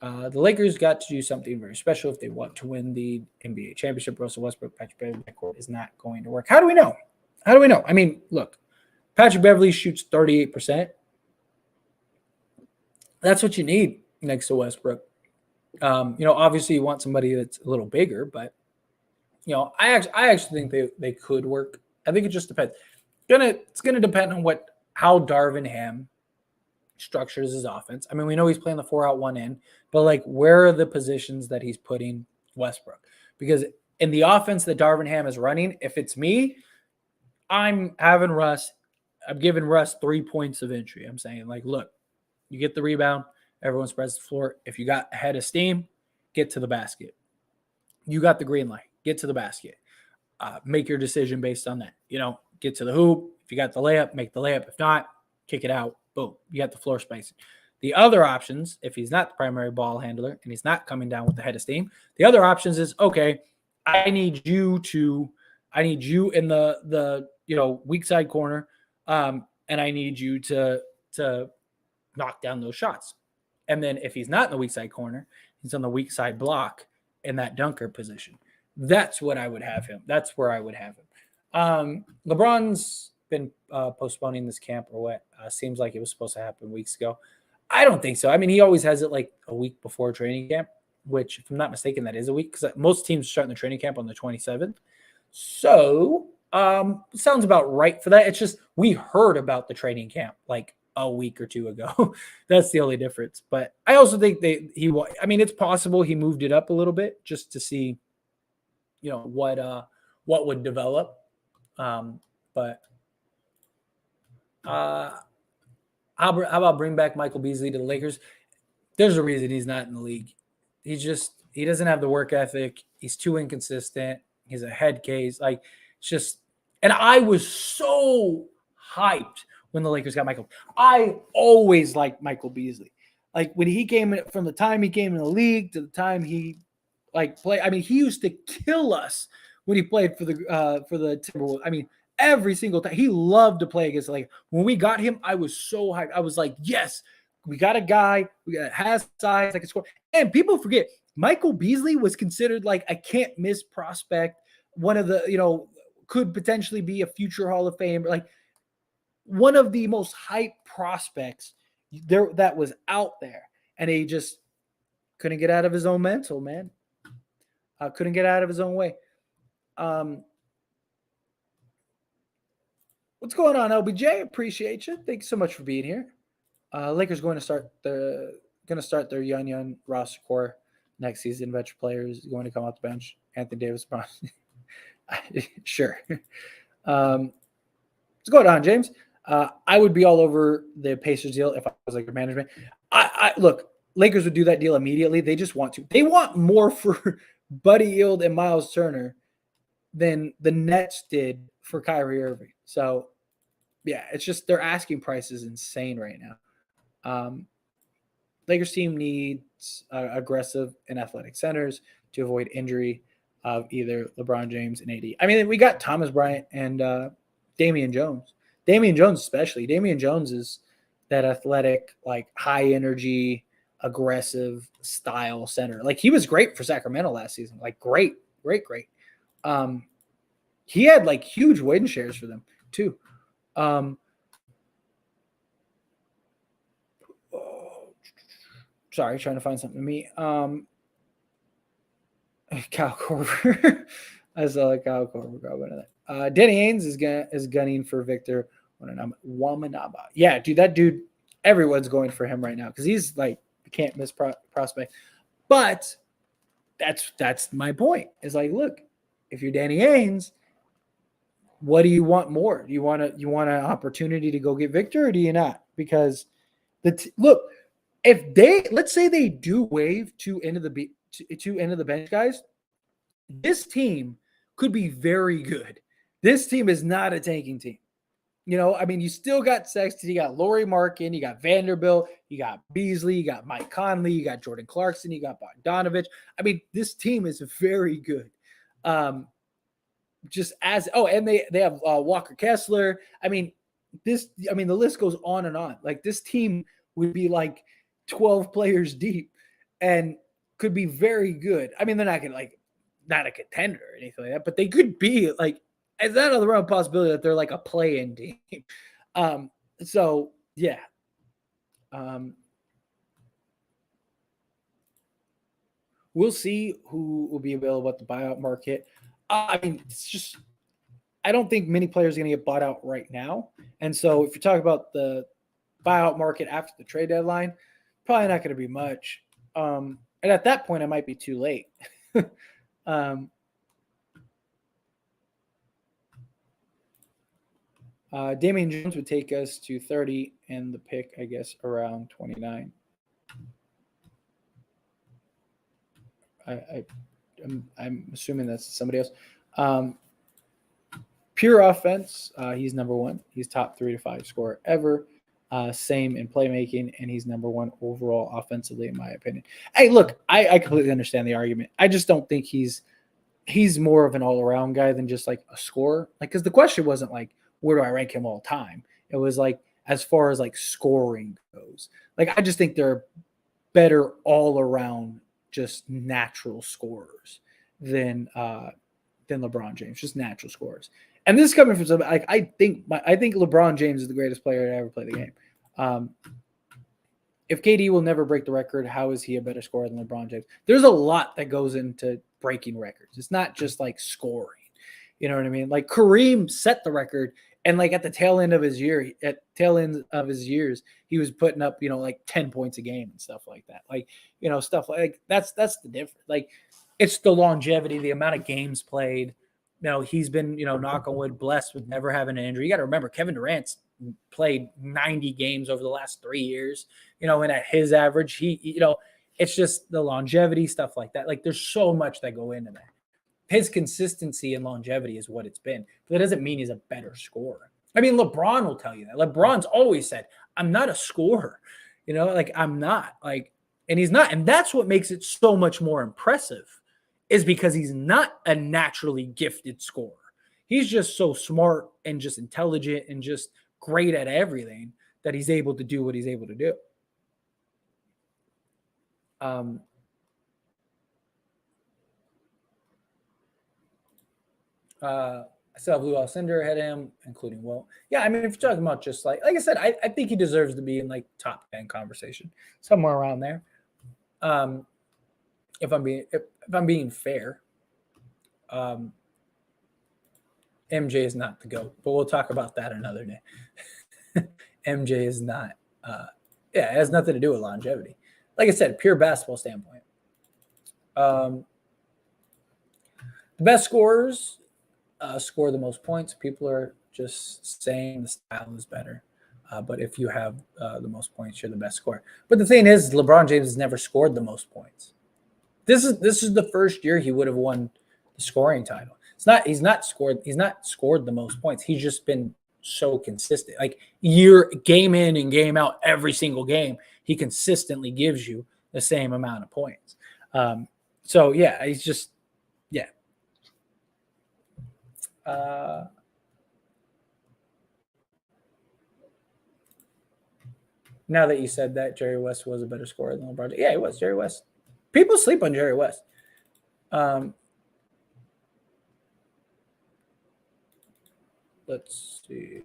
The Lakers got to do something very special if they want to win the NBA championship. Russell Westbrook, Patrick Beverley backcourt is not going to work. How do we know? I mean, look, Patrick Beverley shoots 38%. That's what you need next to Westbrook. Obviously you want somebody that's a little bigger, but I actually think they could work. I think it just depends. It's gonna depend on how Darvin Ham structures his offense. I mean, we know he's playing the 4-out 1-in, but like, where are the positions that he's putting Westbrook? Because in the offense that Darvin Ham is running, if it's me, I'm giving Russ 3 points of entry. I'm saying, like, look, you get the rebound, everyone spreads the floor. If you got a head of steam, get to the basket. You got the green light, get to the basket. Make your decision based on that. Get to the hoop. If you got the layup, make the layup. If not, kick it out. Boom. You got the floor space. The other options, if he's not the primary ball handler and he's not coming down with the head of steam, the other options is, okay, I need you in the weak side corner, and I need you to knock down those shots. And then if he's not in the weak side corner, he's on the weak side block in that dunker position. That's what I would have him. That's where I would have him. LeBron's been postponing this camp or what? Seems like it was supposed to happen weeks ago. I don't think so. I mean, he always has it like a week before training camp, which, if I'm not mistaken, that is a week, because most teams are starting the training camp on the 27th. So it sounds about right for that. It's just we heard about the training camp like a week or two ago. That's the only difference. But I also think it's possible he moved it up a little bit just to see, what would develop. But how about bring back Michael Beasley to the Lakers? There's a reason he's not in the league. He doesn't have the work ethic. He's too inconsistent. He's a head case. Like, it's just, and I was so hyped when the Lakers got Michael. I always liked Michael Beasley. Like, when he came in, from the time he came in the league to the time he played. I mean, he used to kill us when he played for the Timberwolves. I mean, every single time. He loved to play against. Like, when we got him, I was so hyped. I was like, yes, we got a guy has size, that can score. And people forget, Michael Beasley was considered like a can't miss prospect. One of the, could potentially be a future Hall of Fame. Like, one of the most hyped prospects there that was out there. And he just couldn't get out of his own mental, man. Couldn't get out of his own way. What's going on, LBJ? Appreciate you. Thanks so much for being here. Lakers going to start their young roster core next season. Veteran players going to come off the bench. Anthony Davis, Brown. Sure. What's going on, James? I would be all over the Pacers deal if I was Laker management. I look, Lakers would do that deal immediately. They just want to. They want more for Buddy Hield and Miles Turner than the Nets did for Kyrie Irving. So, yeah, it's just their asking price is insane right now. Lakers team needs aggressive and athletic centers to avoid injury of either LeBron James and AD. I mean, we got Thomas Bryant and Damian Jones. Damian Jones especially. Damian Jones is that athletic, like high energy, aggressive style center. Like he was great for Sacramento last season. Like great. He had like huge win shares for them too. Sorry, trying to find something to me. Kyle Korver. I saw like Kyle Korver. Danny Ainge is gunning for Victor Wembanyama. Yeah, dude, that dude, everyone's going for him right now because he's like can't miss prospect. But that's my point. Is like, look, if you're Danny Ainge, what do you want more? Do you want an opportunity to go get Victor, or do you not? Because look, if let's say they do waive two end of the bench guys, this team could be very good. This team is not a tanking team. You know, I mean, you still got Sexton, you got Lauri Markkanen, you got Vanderbilt, you got Beasley, you got Mike Conley, you got Jordan Clarkson, you got Bogdanovich. I mean, this team is very good. And they have Walker Kessler. I mean, the list goes on and on. Like this team would be like 12 players deep and could be very good. I mean, they're not gonna not a contender or anything like that, but they could be like, is that another realm possibility that they're like a play-in team? So yeah. We'll see who will be available at the buyout market. I mean, it's just, I don't think many players are going to get bought out right now. And so if you talk about the buyout market after the trade deadline, probably not going to be much. And at that point, it might be too late. Damian Jones would take us to 30 and the pick, I guess, around 29. I'm assuming that's somebody else. Pure offense, he's number one. He's top 3 to 5 scorer ever. Same in playmaking, and he's number one overall offensively, in my opinion. Hey, look, I completely understand the argument. I just don't think he's more of an all-around guy than just like a scorer. Like, because the question wasn't like, where do I rank him all time? It was like, as far as like scoring goes. Like, I just think they're better all-around, just natural scorers than LeBron James, just natural scorers. And this is coming from somebody like I think LeBron James is the greatest player to ever play the game. If KD will never break the record, how is he a better scorer than LeBron James? There's a lot that goes into breaking records. It's not just like scoring. You know what I mean? Like Kareem set the record, and like at the tail end of his years, he was putting up, like 10 points a game and stuff like that. Like, stuff like that's the difference. Like, it's the longevity, the amount of games played. He's been, knock on wood, blessed with never having an injury. You got to remember, Kevin Durant's played 90 games over the last 3 years, and at his average, it's just the longevity, stuff like that. Like, there's so much that go into that. His consistency and longevity is what it's been. But that doesn't mean he's a better scorer. I mean, LeBron will tell you that. LeBron's always said, I'm not a scorer. I'm not. And he's not. And that's what makes it so much more impressive, is because he's not a naturally gifted scorer. He's just so smart and just intelligent and just great at everything that he's able to do what he's able to do. I still have Lou Alcindor ahead of him, including Will. Yeah, I mean, if you're talking about just like I said, I think he deserves to be in like top 10 conversation, somewhere around there. If I'm being fair, MJ is not the GOAT, but we'll talk about that another day. MJ is not. It has nothing to do with longevity. Like I said, pure basketball standpoint. The best scorers score the most points. People are just saying the style is better. But if you have the most points, you're the best scorer. But the thing is, LeBron James has never scored the most points. This is the first year he would have won the scoring title. He's not scored the most points. He's just been so consistent. Like game in and game out, every single game, he consistently gives you the same amount of points. So yeah, he's just yeah. Now that you said that, Jerry West was a better scorer than LeBron. Yeah, he was. Jerry West. People sleep on Jerry West. Let's see.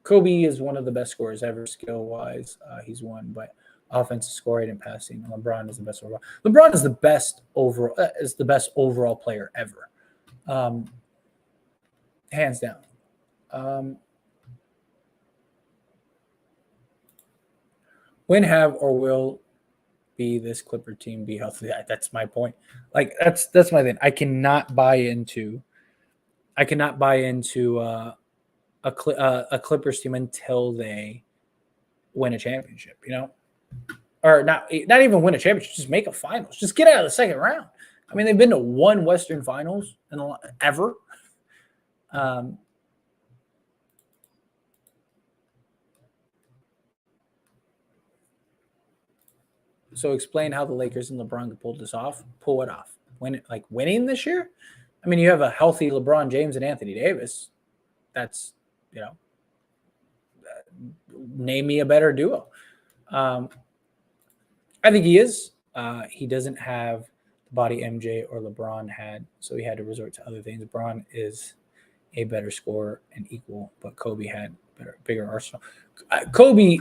Kobe is one of the best scorers ever, skill-wise. He's one, but offensive scoring and passing, LeBron is the best overall. LeBron is the best overall player ever, hands down. When have or will be this Clipper team be healthy? That's my point. Like that's my thing. I cannot buy into a Clippers team until they win a championship. Or not even win a championship, just make a finals. Just get out of the second round. I mean, they've been to one Western Finals ever. So explain how the Lakers and LeBron could pull this off. Pull it off. Winning this year? I mean, you have a healthy LeBron James and Anthony Davis. That's, name me a better duo. I think he is. He doesn't have the body MJ or LeBron had, so he had to resort to other things. LeBron is a better scorer and equal, but Kobe had bigger arsenal. Kobe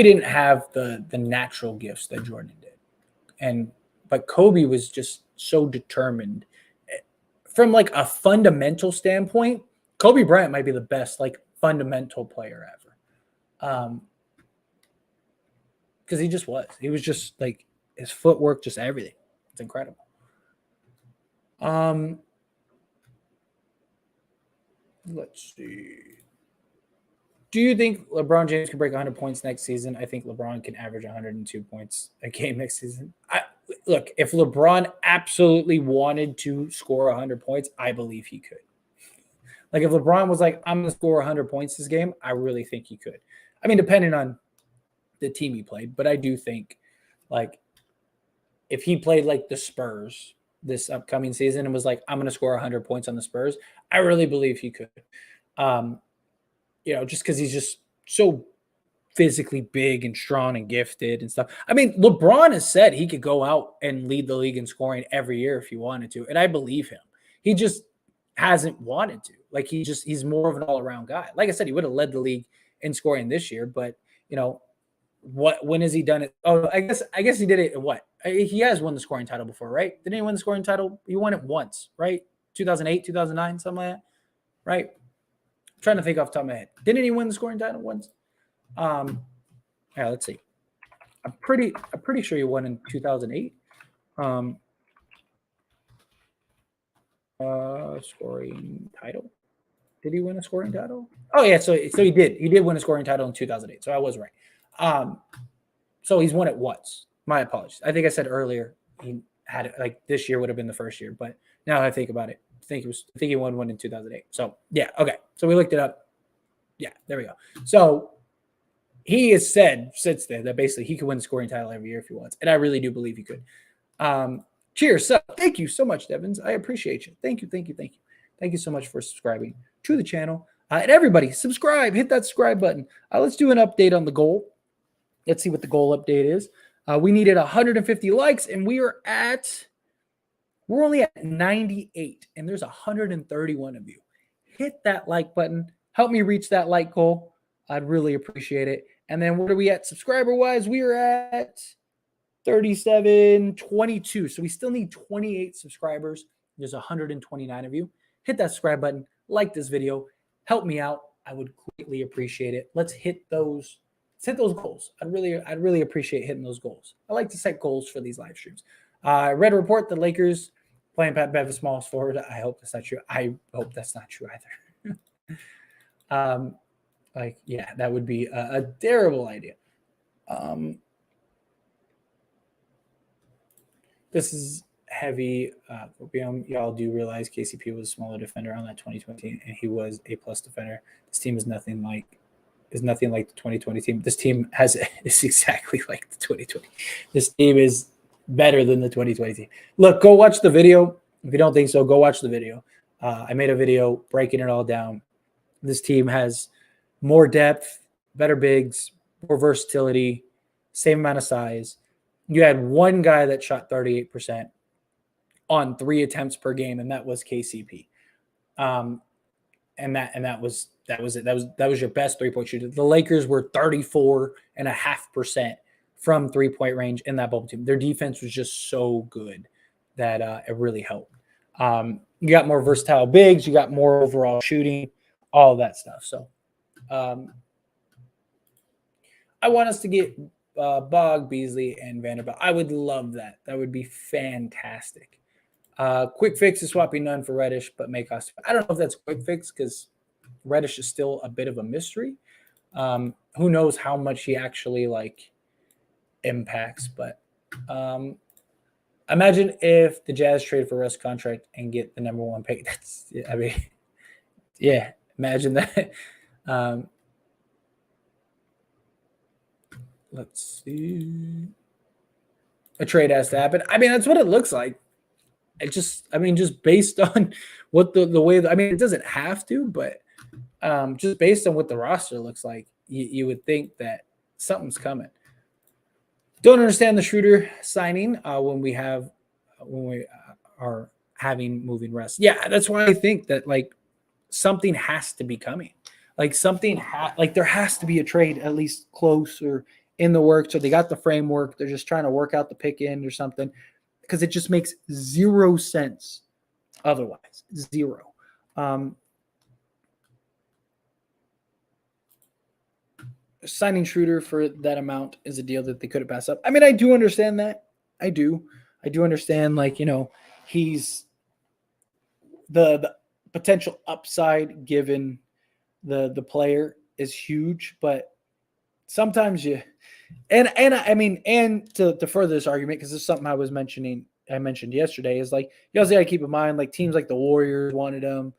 didn't have the natural gifts that Jordan did, but Kobe was just so determined. From like a fundamental standpoint, Kobe Bryant might be the best fundamental player ever. Because he just was. He was just his footwork, just everything. It's incredible. Let's see. Do you think LeBron James can break 100 points next season? I think LeBron can average 102 points a game next season. Look, if LeBron absolutely wanted to score 100 points, I believe he could. Like if LeBron was like, I'm going to score 100 points this game, I really think he could. I mean, depending on the team he played, but I do think if he played like the Spurs this upcoming season and was like, I'm going to score 100 points on the Spurs, I really believe he could. Just because he's just so physically big and strong and gifted and stuff. I mean, LeBron has said he could go out and lead the league in scoring every year if he wanted to, and I believe him. He just hasn't wanted to. He's more of an all-around guy. Like I said, he would have led the league in scoring this year, but when has he done it? Oh, I guess he did it. What? He has won the scoring title before, right? Didn't he win the scoring title? He won it once, right? 2008, 2009, something like that, right? I'm trying to think off the top of my head. Didn't he win the scoring title once? Yeah, let's see. I'm pretty sure he won in 2008. Scoring title. Did he win a scoring title? Oh yeah, so he did. He did win a scoring title in 2008. So I was right. So he's won it once. My apologies. I think I said earlier he had it this year would have been the first year, but now I think about it, I think he won one in 2008. So yeah, okay. So we looked it up. Yeah, there we go. So he has said since then that basically he could win the scoring title every year if he wants, and I really do believe he could. Cheers. So thank you so much, Devins. I appreciate you. Thank you. Thank you so much for subscribing to the channel. And everybody, subscribe. Hit that subscribe button. Let's do an update on the goal. Let's see what the goal update is. We needed 150 likes, and we're only at 98, and there's 131 of you. Hit that like button. Help me reach that like goal. I'd really appreciate it. And then what are we at subscriber-wise? We are at 3722. So we still need 28 subscribers. There's 129 of you. Hit that subscribe button. Like this video. Help me out. I would greatly appreciate it. Let's hit those goals. I'd really appreciate hitting those goals. I like to set goals for these live streams. I read a report that Lakers playing Pat Bev as small forward. I hope that's not true. I hope that's not true either. Yeah, that would be a terrible idea. This is heavy. Y'all do realize KCP was a smaller defender on that 2020, and he was a plus defender. This team is nothing like is nothing like the 2020 team. This team is exactly like the 2020. This team is better than the 2020 team. Look, go watch the video. If you don't think so, go watch the video. I made a video breaking it all down. This team has more depth, better bigs, more versatility, same amount of size. You had one guy that shot 38% on 3 attempts per game, and that was KCP. And that was it. That was your best 3-point shooter. The Lakers were 34.5% from 3-point range in that bubble team. Their defense was just so good that it really helped. You got more versatile bigs, you got more overall shooting, all of that stuff. So I want us to get Bog, Beasley, and Vanderbilt. I would love that. That would be fantastic. Quick fix is swapping Nunn for Reddish, but make us. I don't know if that's quick fix because Reddish is still a bit of a mystery. Who knows how much he actually impacts? But imagine if the Jazz trade for Russ contract and get the number 1 pick. Yeah, imagine that. Let's see. A trade has to happen. That's what it looks like. Just based on what the way, it doesn't have to, but just based on what the roster looks like, you would think that something's coming. Don't understand the Schroder signing when we are having moving rest. Yeah, that's why I think that something has to be coming. There has to be a trade at least close or in the works. So they got the framework. They're just trying to work out the pick end or something. Because it just makes 0 sense otherwise. 0. Signing Schroder for that amount is a deal that they could have passed up. I do understand that. I do understand, he's the potential upside given the player is huge, but sometimes to further this argument, because this is something I mentioned yesterday, is you also got to keep in mind teams like the Warriors wanted him,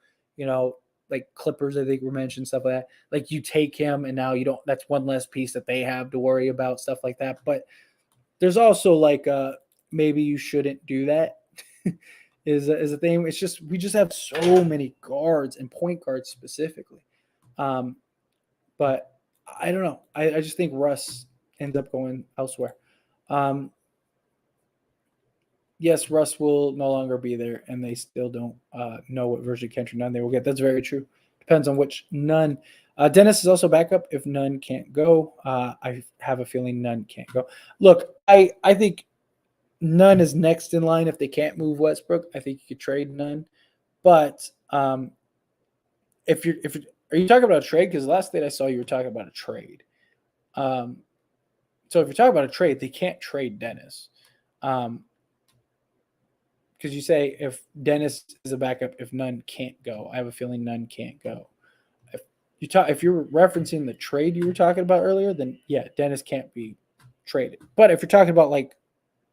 Clippers, I think were mentioned, stuff like that. You take him and now you don't, that's one less piece that they have to worry about, stuff like that. But there's also maybe you shouldn't do that is a thing. It's just, we just have so many guards and point guards specifically. But I don't know. I just think Russ ends up going elsewhere. Yes, Russ will no longer be there, and they still don't know what version of Kendrick Nunn they will get. That's very true. Depends on which Nunn. Dennis is also backup if Nunn can't go. I have a feeling Nunn can't go. Look, I think Nunn is next in line if they can't move Westbrook. I think you could trade Nunn. But if are you talking about a trade? Because last night I saw you were talking about a trade. So if you're talking about a trade, they can't trade Dennis. Because you say if Dennis is a backup, if Nunn can't go, I have a feeling Nunn can't go. If you're referencing the trade you were talking about earlier, then yeah, Dennis can't be traded. But if you're talking about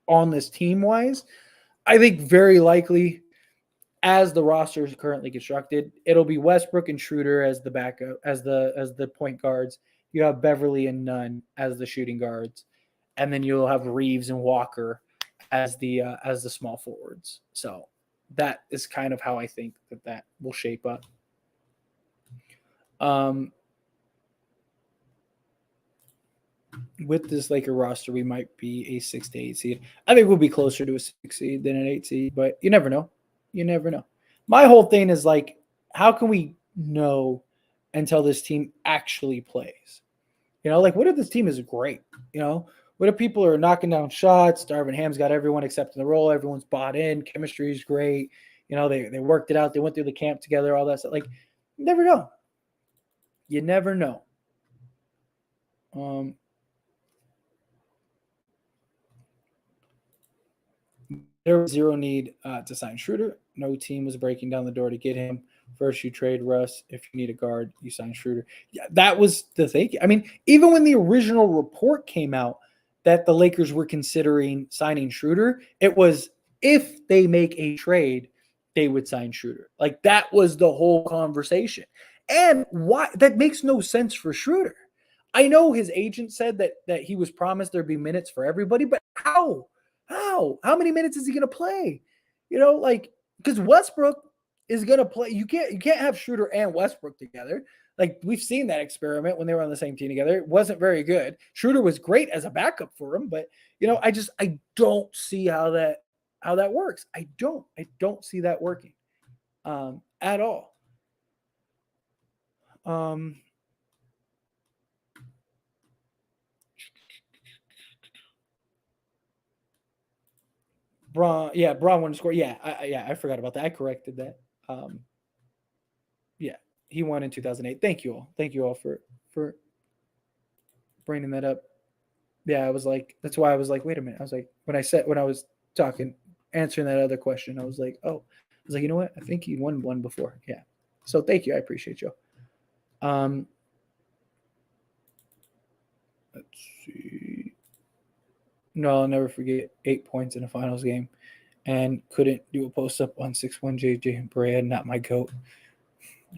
on this team wise, I think very likely, as the roster is currently constructed, it'll be Westbrook and Schroder as the backup, as the point guards. You have Beverly and Nunn as the shooting guards, and then you'll have Reeves and Walker as the small forwards. So that is kind of how I think that will shape up. With this Laker roster, we might be a 6 to 8 seed. I think we'll be closer to a 6 seed than an 8 seed, but you never know. You never know. My whole thing is how can we know until this team actually plays? What if this team is great? What if people are knocking down shots? Darvin Ham's got everyone accepting the role. Everyone's bought in. Chemistry is great. They worked it out. They went through the camp together, all that stuff. You never know. You never know. There was zero need to sign Schroder. No team was breaking down the door to get him. First, you trade Russ. If you need a guard, you sign Schroder. Yeah, that was the thing. Even when the original report came out that the Lakers were considering signing Schroder, it was if they make a trade, they would sign Schroder. That was the whole conversation. And why? That makes no sense for Schroder. I know his agent said that he was promised there'd be minutes for everybody, but how? How many minutes is he going to play? Like, because Westbrook is going to play. You can't have Schroder and Westbrook together. Like, we've seen that experiment when they were on the same team together. It wasn't very good. Schroder was great as a backup for him, but I don't see how that works. I don't see that working at all. Braun won the score. Yeah, I forgot about that. I corrected that. Yeah, he won in 2008. Thank you all for bringing that up. Yeah, I was like, that's why I was like, wait a minute. I was like, when I was talking, answering that other question, I was like, oh, I was like, you know what? I think he won one before. Yeah. So thank you. I appreciate you. Let's see. No, I'll never forget 8 points in a finals game and couldn't do a post up on 6'1" JJ Barea, not my goat.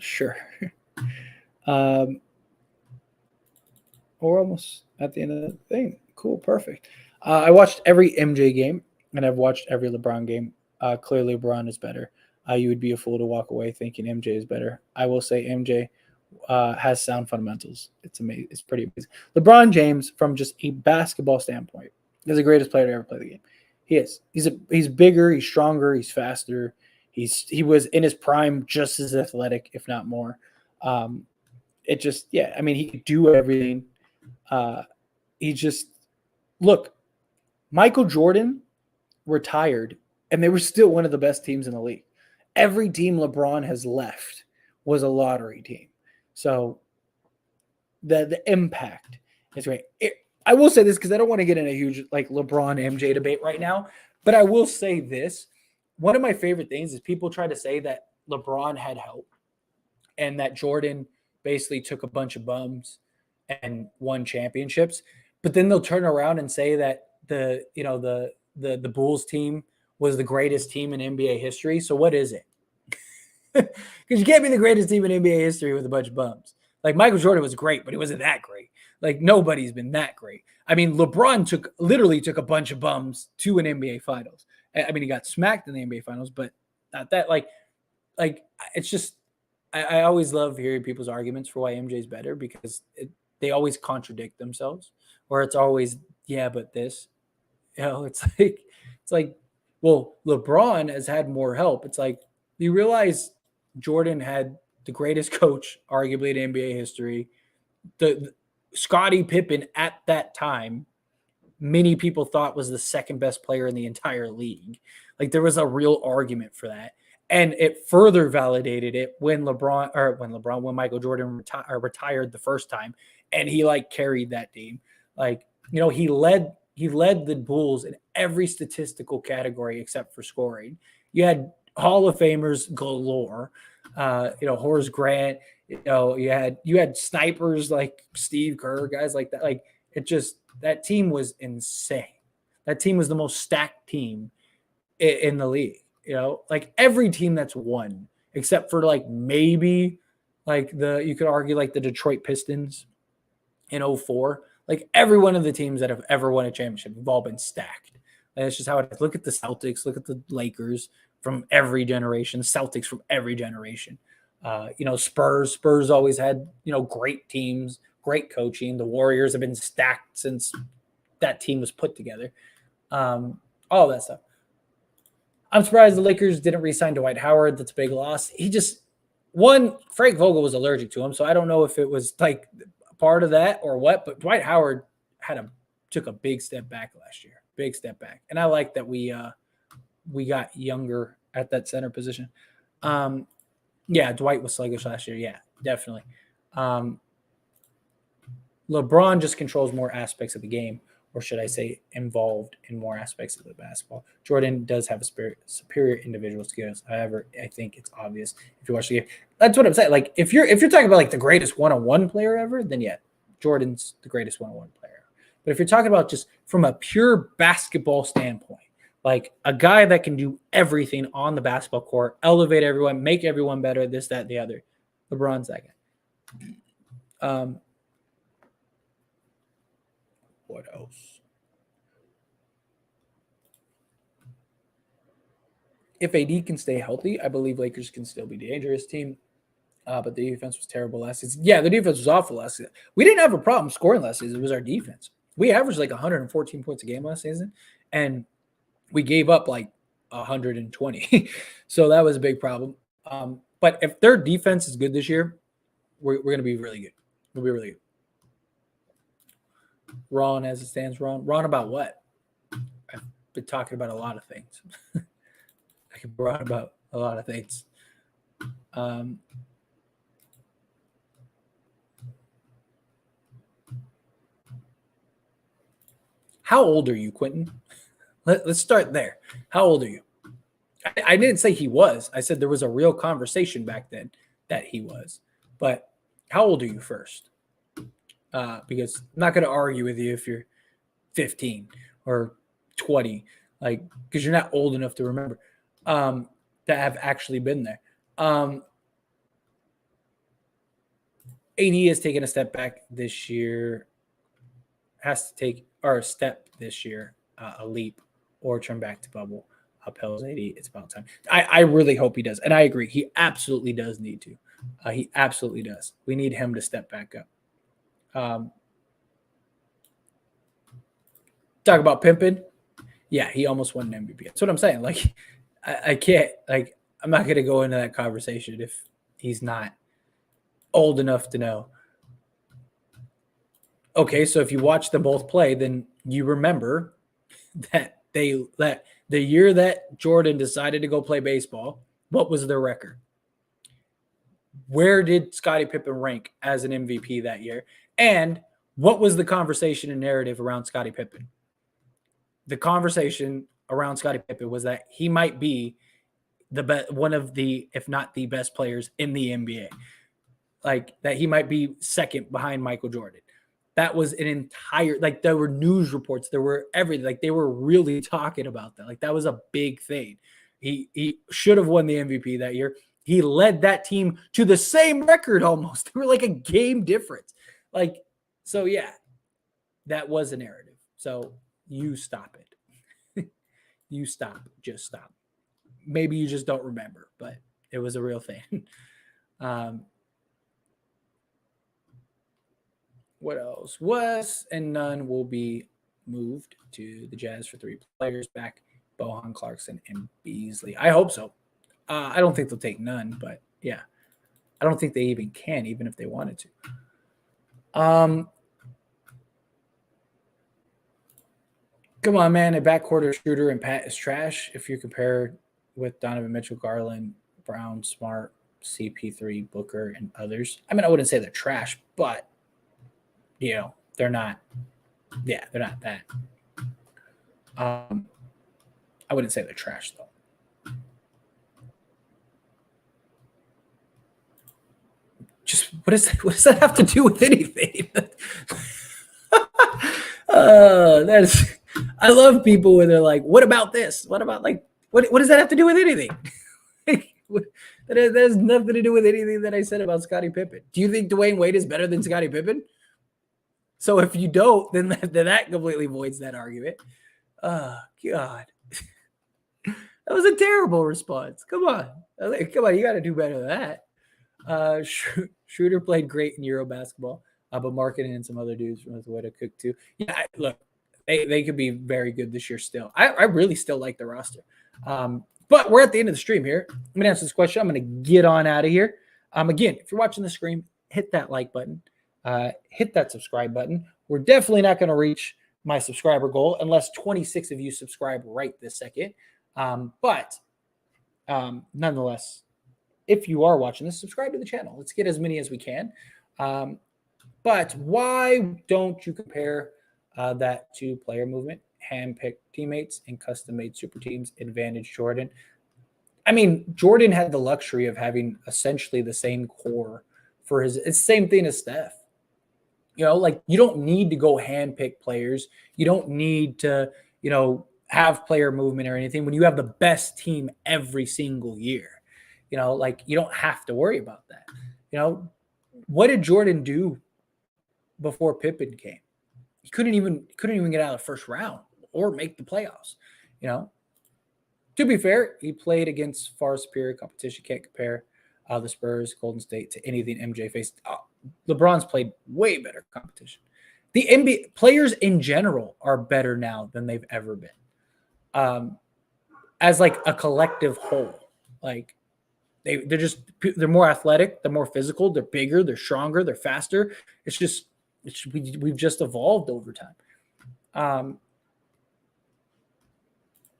Sure. We're almost at the end of the thing. Cool, perfect. I watched every MJ game and I've watched every LeBron game. Clearly, LeBron is better. You would be a fool to walk away thinking MJ is better. I will say MJ has sound fundamentals. It's amazing. It's pretty amazing. LeBron James, from just a basketball standpoint, is the greatest player to ever play the game. He is. He's bigger. He's stronger. He's faster. He was in his prime just as athletic, if not more. It just, yeah. I mean, he could do everything. He just look. Michael Jordan retired, and they were still one of the best teams in the league. Every team LeBron has left was a lottery team. So the impact is great. I will say this because I don't want to get in a huge like LeBron MJ debate right now, but I will say this. One of my favorite things is people try to say that LeBron had help and that Jordan basically took a bunch of bums and won championships, but then they'll turn around and say that the Bulls team was the greatest team in NBA history. So what is it? Because you can't be the greatest team in NBA history with a bunch of bums. Like Michael Jordan was great, but he wasn't that great. Like nobody's been that great. I mean, LeBron literally took a bunch of bums to an NBA Finals. I mean, he got smacked in the NBA Finals, but not that. Like it's just I always love hearing people's arguments for why MJ is better because they always contradict themselves, or it's always but this. It's like, well, LeBron has had more help. It's like you realize Jordan had the greatest coach, arguably in NBA history. The Scottie Pippen at that time, many people thought was the second best player in the entire league. Like there was a real argument for that. And it further validated it when Michael Jordan retired the first time, and he like carried that team. Like, he led the Bulls in every statistical category except for scoring. You had Hall of Famers galore. Horace Grant. You had snipers like Steve Kerr, guys like that. Like that team was insane. That team was the most stacked team in the league. Like every team that's won, except for like maybe like you could argue like the Detroit Pistons in 04. Like every one of the teams that have ever won a championship have all been stacked. And it's just how it is. Look at the Celtics, look at the Lakers from every generation, Celtics from every generation. Spurs always had, great teams, great coaching. The Warriors have been stacked since that team was put together. All that stuff. I'm surprised the Lakers didn't re-sign Dwight Howard. That's a big loss. Frank Vogel was allergic to him, so I don't know if it was like part of that or what, but Dwight Howard took a big step back last year. Big step back. And I like that we got younger at that center position. Dwight was sluggish last year. Yeah, definitely. LeBron just controls more aspects of the game, or should I say involved in more aspects of the basketball. Jordan does have superior individual skills. However, I think it's obvious if you watch the game. That's what I'm saying. Like if you're talking about like the greatest one-on-one player ever, then yeah, Jordan's the greatest one-on-one player. But if you're talking about just from a pure basketball standpoint, like a guy that can do everything on the basketball court, elevate everyone, make everyone better, this, that, the other, LeBron's that guy. What else? If AD can stay healthy, I believe Lakers can still be a dangerous team. But the defense was terrible last season. Yeah, the defense was awful last season. We didn't have a problem scoring last season. It was our defense. We averaged like 114 points a game last season, and we gave up like 120. So that was a big problem. But if their defense is good this year, we're going to be really good. We'll be really good. Ron as it stands, Ron. Ron about what? I've been talking about a lot of things. I can Ron about a lot of things. How old are you, Quentin? Let's start there. How old are you? I didn't say he was. I said there was a real conversation back then that he was. But how old are you first? Because I'm not going to argue with you if you're 15 or 20, like because you're not old enough to remember that have actually been there. AD has taken a step back this year. Has to take or a step this year, a leap, or turn back to bubble. Uphill's AD. It's about time. I really hope he does, and I agree. He absolutely does need to. He absolutely does. We need him to step back up. Talk about pimping. Yeah, he almost won an MVP. That's what I'm saying. Like, I can't. Like, I'm not going to go into that conversation if he's not old enough to know. Okay, so if you watch them both play, then you remember that the year that Jordan decided to go play baseball, what was their record? Where did Scottie Pippen rank as an MVP that year? And what was the conversation and narrative around Scottie Pippen? The conversation around Scottie Pippen was that he might be one of the, if not the best players in the NBA. Like that he might be second behind Michael Jordan. That was an entire, like there were news reports, there were everything, like they were really talking about that. Like that was a big thing. He should have won the MVP that year. He led that team to the same record almost. They were like a game difference. Like, so yeah, that was a narrative. So you stop it. You stop. Just stop. Maybe you just don't remember, but it was a real thing. What else? Was and none will be moved to the Jazz for 3 players back. Bohan, Clarkson, and Beasley. I hope so. I don't think they'll take none, but yeah. I don't think they even can, even if they wanted to. Come on, man. A backcourt of Schroder and Pat is trash if you compare with Donovan Mitchell, Garland, Brown, Smart, CP3, Booker, and others. I mean, I wouldn't say they're trash, but you know, they're not. Yeah, they're not that. I wouldn't say they're trash though. Just what does that have to do with anything? That's I love people where they're like, "What about this? What about like what does that have to do with anything?" That has nothing to do with anything that I said about Scottie Pippen. Do you think Dwayne Wade is better than Scottie Pippen? So if you don't, then that completely voids that argument. Oh God, that was a terrible response. Come on, you got to do better than that. Schroeder played great in Euro basketball, but Marketing and some other dudes from the way to cook too. Yeah, look, they could be very good this year still. I really still like the roster. But we're at the end of the stream here. I'm going to answer this question. I'm going to get on out of here. Again, if you're watching the stream, hit that like button. Hit that subscribe button. We're definitely not going to reach my subscriber goal unless 26 of you subscribe right this second. But nonetheless, if you are watching this, subscribe to the channel. Let's get as many as we can. But why don't you compare that to player movement, hand-picked teammates, and custom-made super teams, advantage Jordan? I mean, Jordan had the luxury of having essentially the same core for his – it's the same thing as Steph. You know, like you don't need to go hand-pick players. You don't need to, you know, have player movement or anything when you have the best team every single year. You know, like you don't have to worry about that. You know, what did Jordan do before Pippen came? he couldn't even get out of the first round or make the playoffs. You know, to be fair, he played against far superior competition. Can't compare the Spurs, Golden State to anything MJ faced. LeBron's played way better competition. The NBA players in general are better now than they've ever been. As like a collective whole, like they're more athletic, they're more physical, they're bigger, they're stronger, they're faster. We've just evolved over time.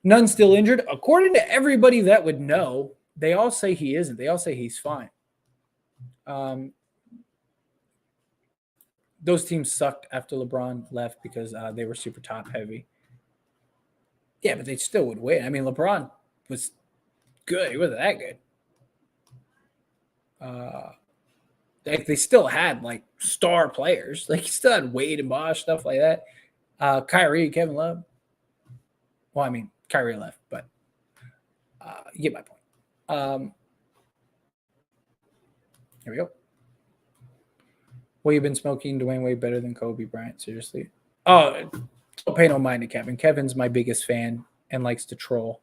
None still injured. According to everybody that would know, they all say he isn't. They all say he's fine. Those teams sucked after LeBron left because they were super top heavy. Yeah, but they still would win. I mean, LeBron was good. He wasn't that good. They still had like star players. Like, he still had Wade and Bosh, stuff like that. Kyrie, Kevin Love. Well, I mean, Kyrie left, but you get my point. Here we go. Well, you've been smoking Dwayne Wade better than Kobe Bryant. Seriously. Oh, don't pay no mind to Kevin. Kevin's my biggest fan and likes to troll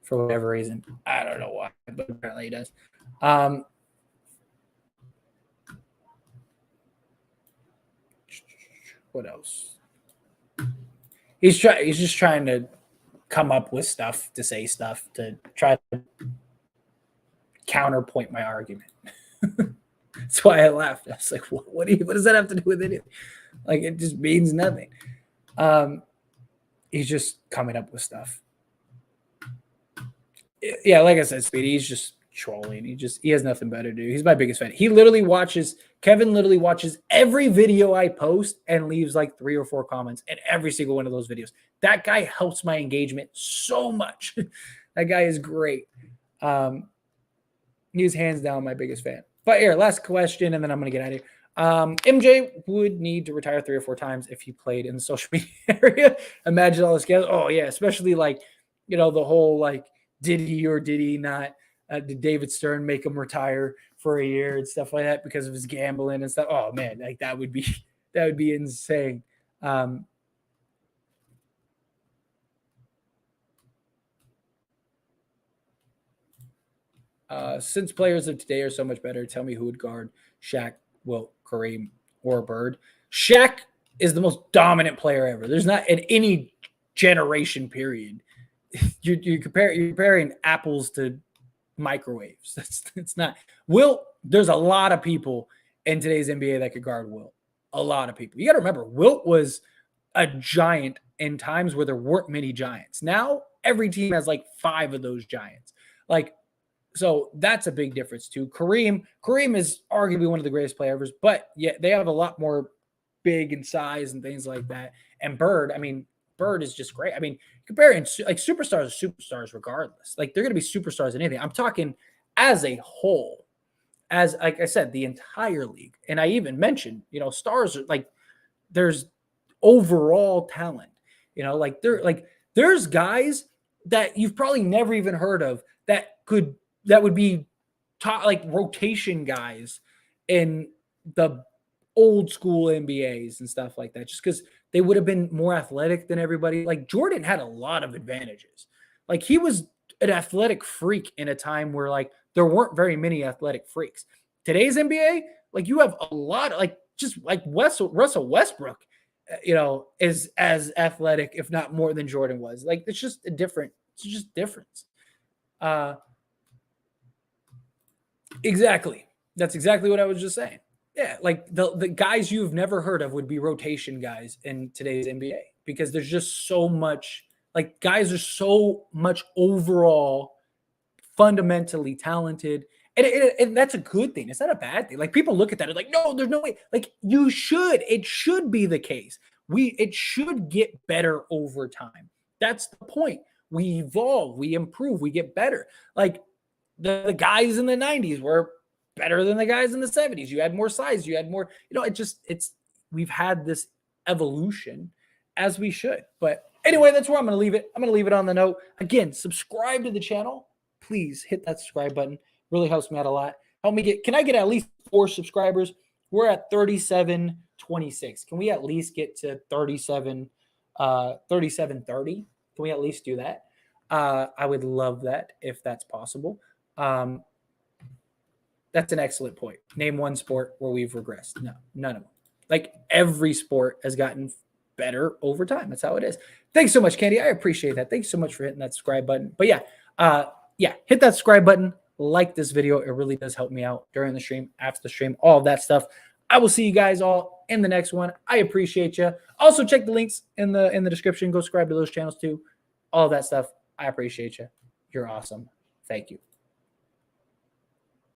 for whatever reason. I don't know why, but apparently he does. What else? He's just trying to come up with stuff to say stuff to try to counterpoint my argument. That's why I laughed. I was like, what does that have to do with anything? Like, it just means nothing. He's just coming up with stuff. Yeah, like I said, Speedy, he's just trolling. He has nothing better to do. He's my biggest fan. Kevin literally watches every video I post and leaves like 3 or 4 comments in every single one of those videos. That guy helps my engagement so much. That guy is great. He's hands down my biggest fan. But here, last question, and then I'm going to get out of here. MJ would need to retire 3 or 4 times if he played in the social media area. Imagine all this. Oh, yeah, especially like, the whole like, did he or did he not? Did David Stern make him retire for a year and stuff like that because of his gambling and stuff? Oh, man, like that would be insane. Since players of today are so much better, tell me who would guard Shaq, Wilt, Kareem, or Bird. Shaq is the most dominant player ever. There's not in any generation period. You're comparing apples to microwaves. It's not. Wilt, there's a lot of people in today's NBA that could guard Wilt. A lot of people. You got to remember, Wilt was a giant in times where there weren't many giants. Now every team has like 5 of those giants. Like, so that's a big difference too. Kareem is arguably one of the greatest players ever, but yeah, they have a lot more big in size and things like that. And Bird is just great. I mean, comparing like superstars are superstars regardless. Like, they're going to be superstars in anything. I'm talking as a whole, as like I said, the entire league. And I even mentioned, stars are like, there's overall talent. Like there's guys that you've probably never even heard of that would be top, like rotation guys in the old school NBAs and stuff like that, just because they would have been more athletic than everybody. Like, Jordan had a lot of advantages. Like, he was an athletic freak in a time where like there weren't very many athletic freaks. Today's NBA, like, you have a lot of, like, just like Russell Westbrook, is as athletic, if not more than Jordan was. Like, it's just difference. Exactly. That's exactly what I was just saying. Yeah, like the guys you've never heard of would be rotation guys in today's NBA because there's just so much, like, guys are so much overall fundamentally talented. And that's a good thing. It's not a bad thing. Like, people look at that and like, no, there's no way. Like, it should be the case. It should get better over time. That's the point. We evolve, we improve, we get better. Like, the guys in the 90s were better than the guys in the 70s. You had more size, you had more, we've had this evolution as we should. But anyway, that's where I'm going to leave it. I'm going to leave it on the note. Again, subscribe to the channel. Please hit that subscribe button. Really helps me out a lot. Can I get at least 4 subscribers? We're at 37-26. Can we at least get to 37-30? Can we at least do that? I would love that if that's possible. That's an excellent point. Name one sport where we've regressed. No, none of them. Like every sport has gotten better over time. That's how it is. Thanks so much, Candy. I appreciate that. Thanks so much for hitting that subscribe button. But yeah, hit that subscribe button. Like this video. It really does help me out during the stream, after the stream, all of that stuff. I will see you guys all in the next one. I appreciate you. Also, check the links in the description. Go subscribe to those channels too. All of that stuff. I appreciate you. You're awesome. Thank you.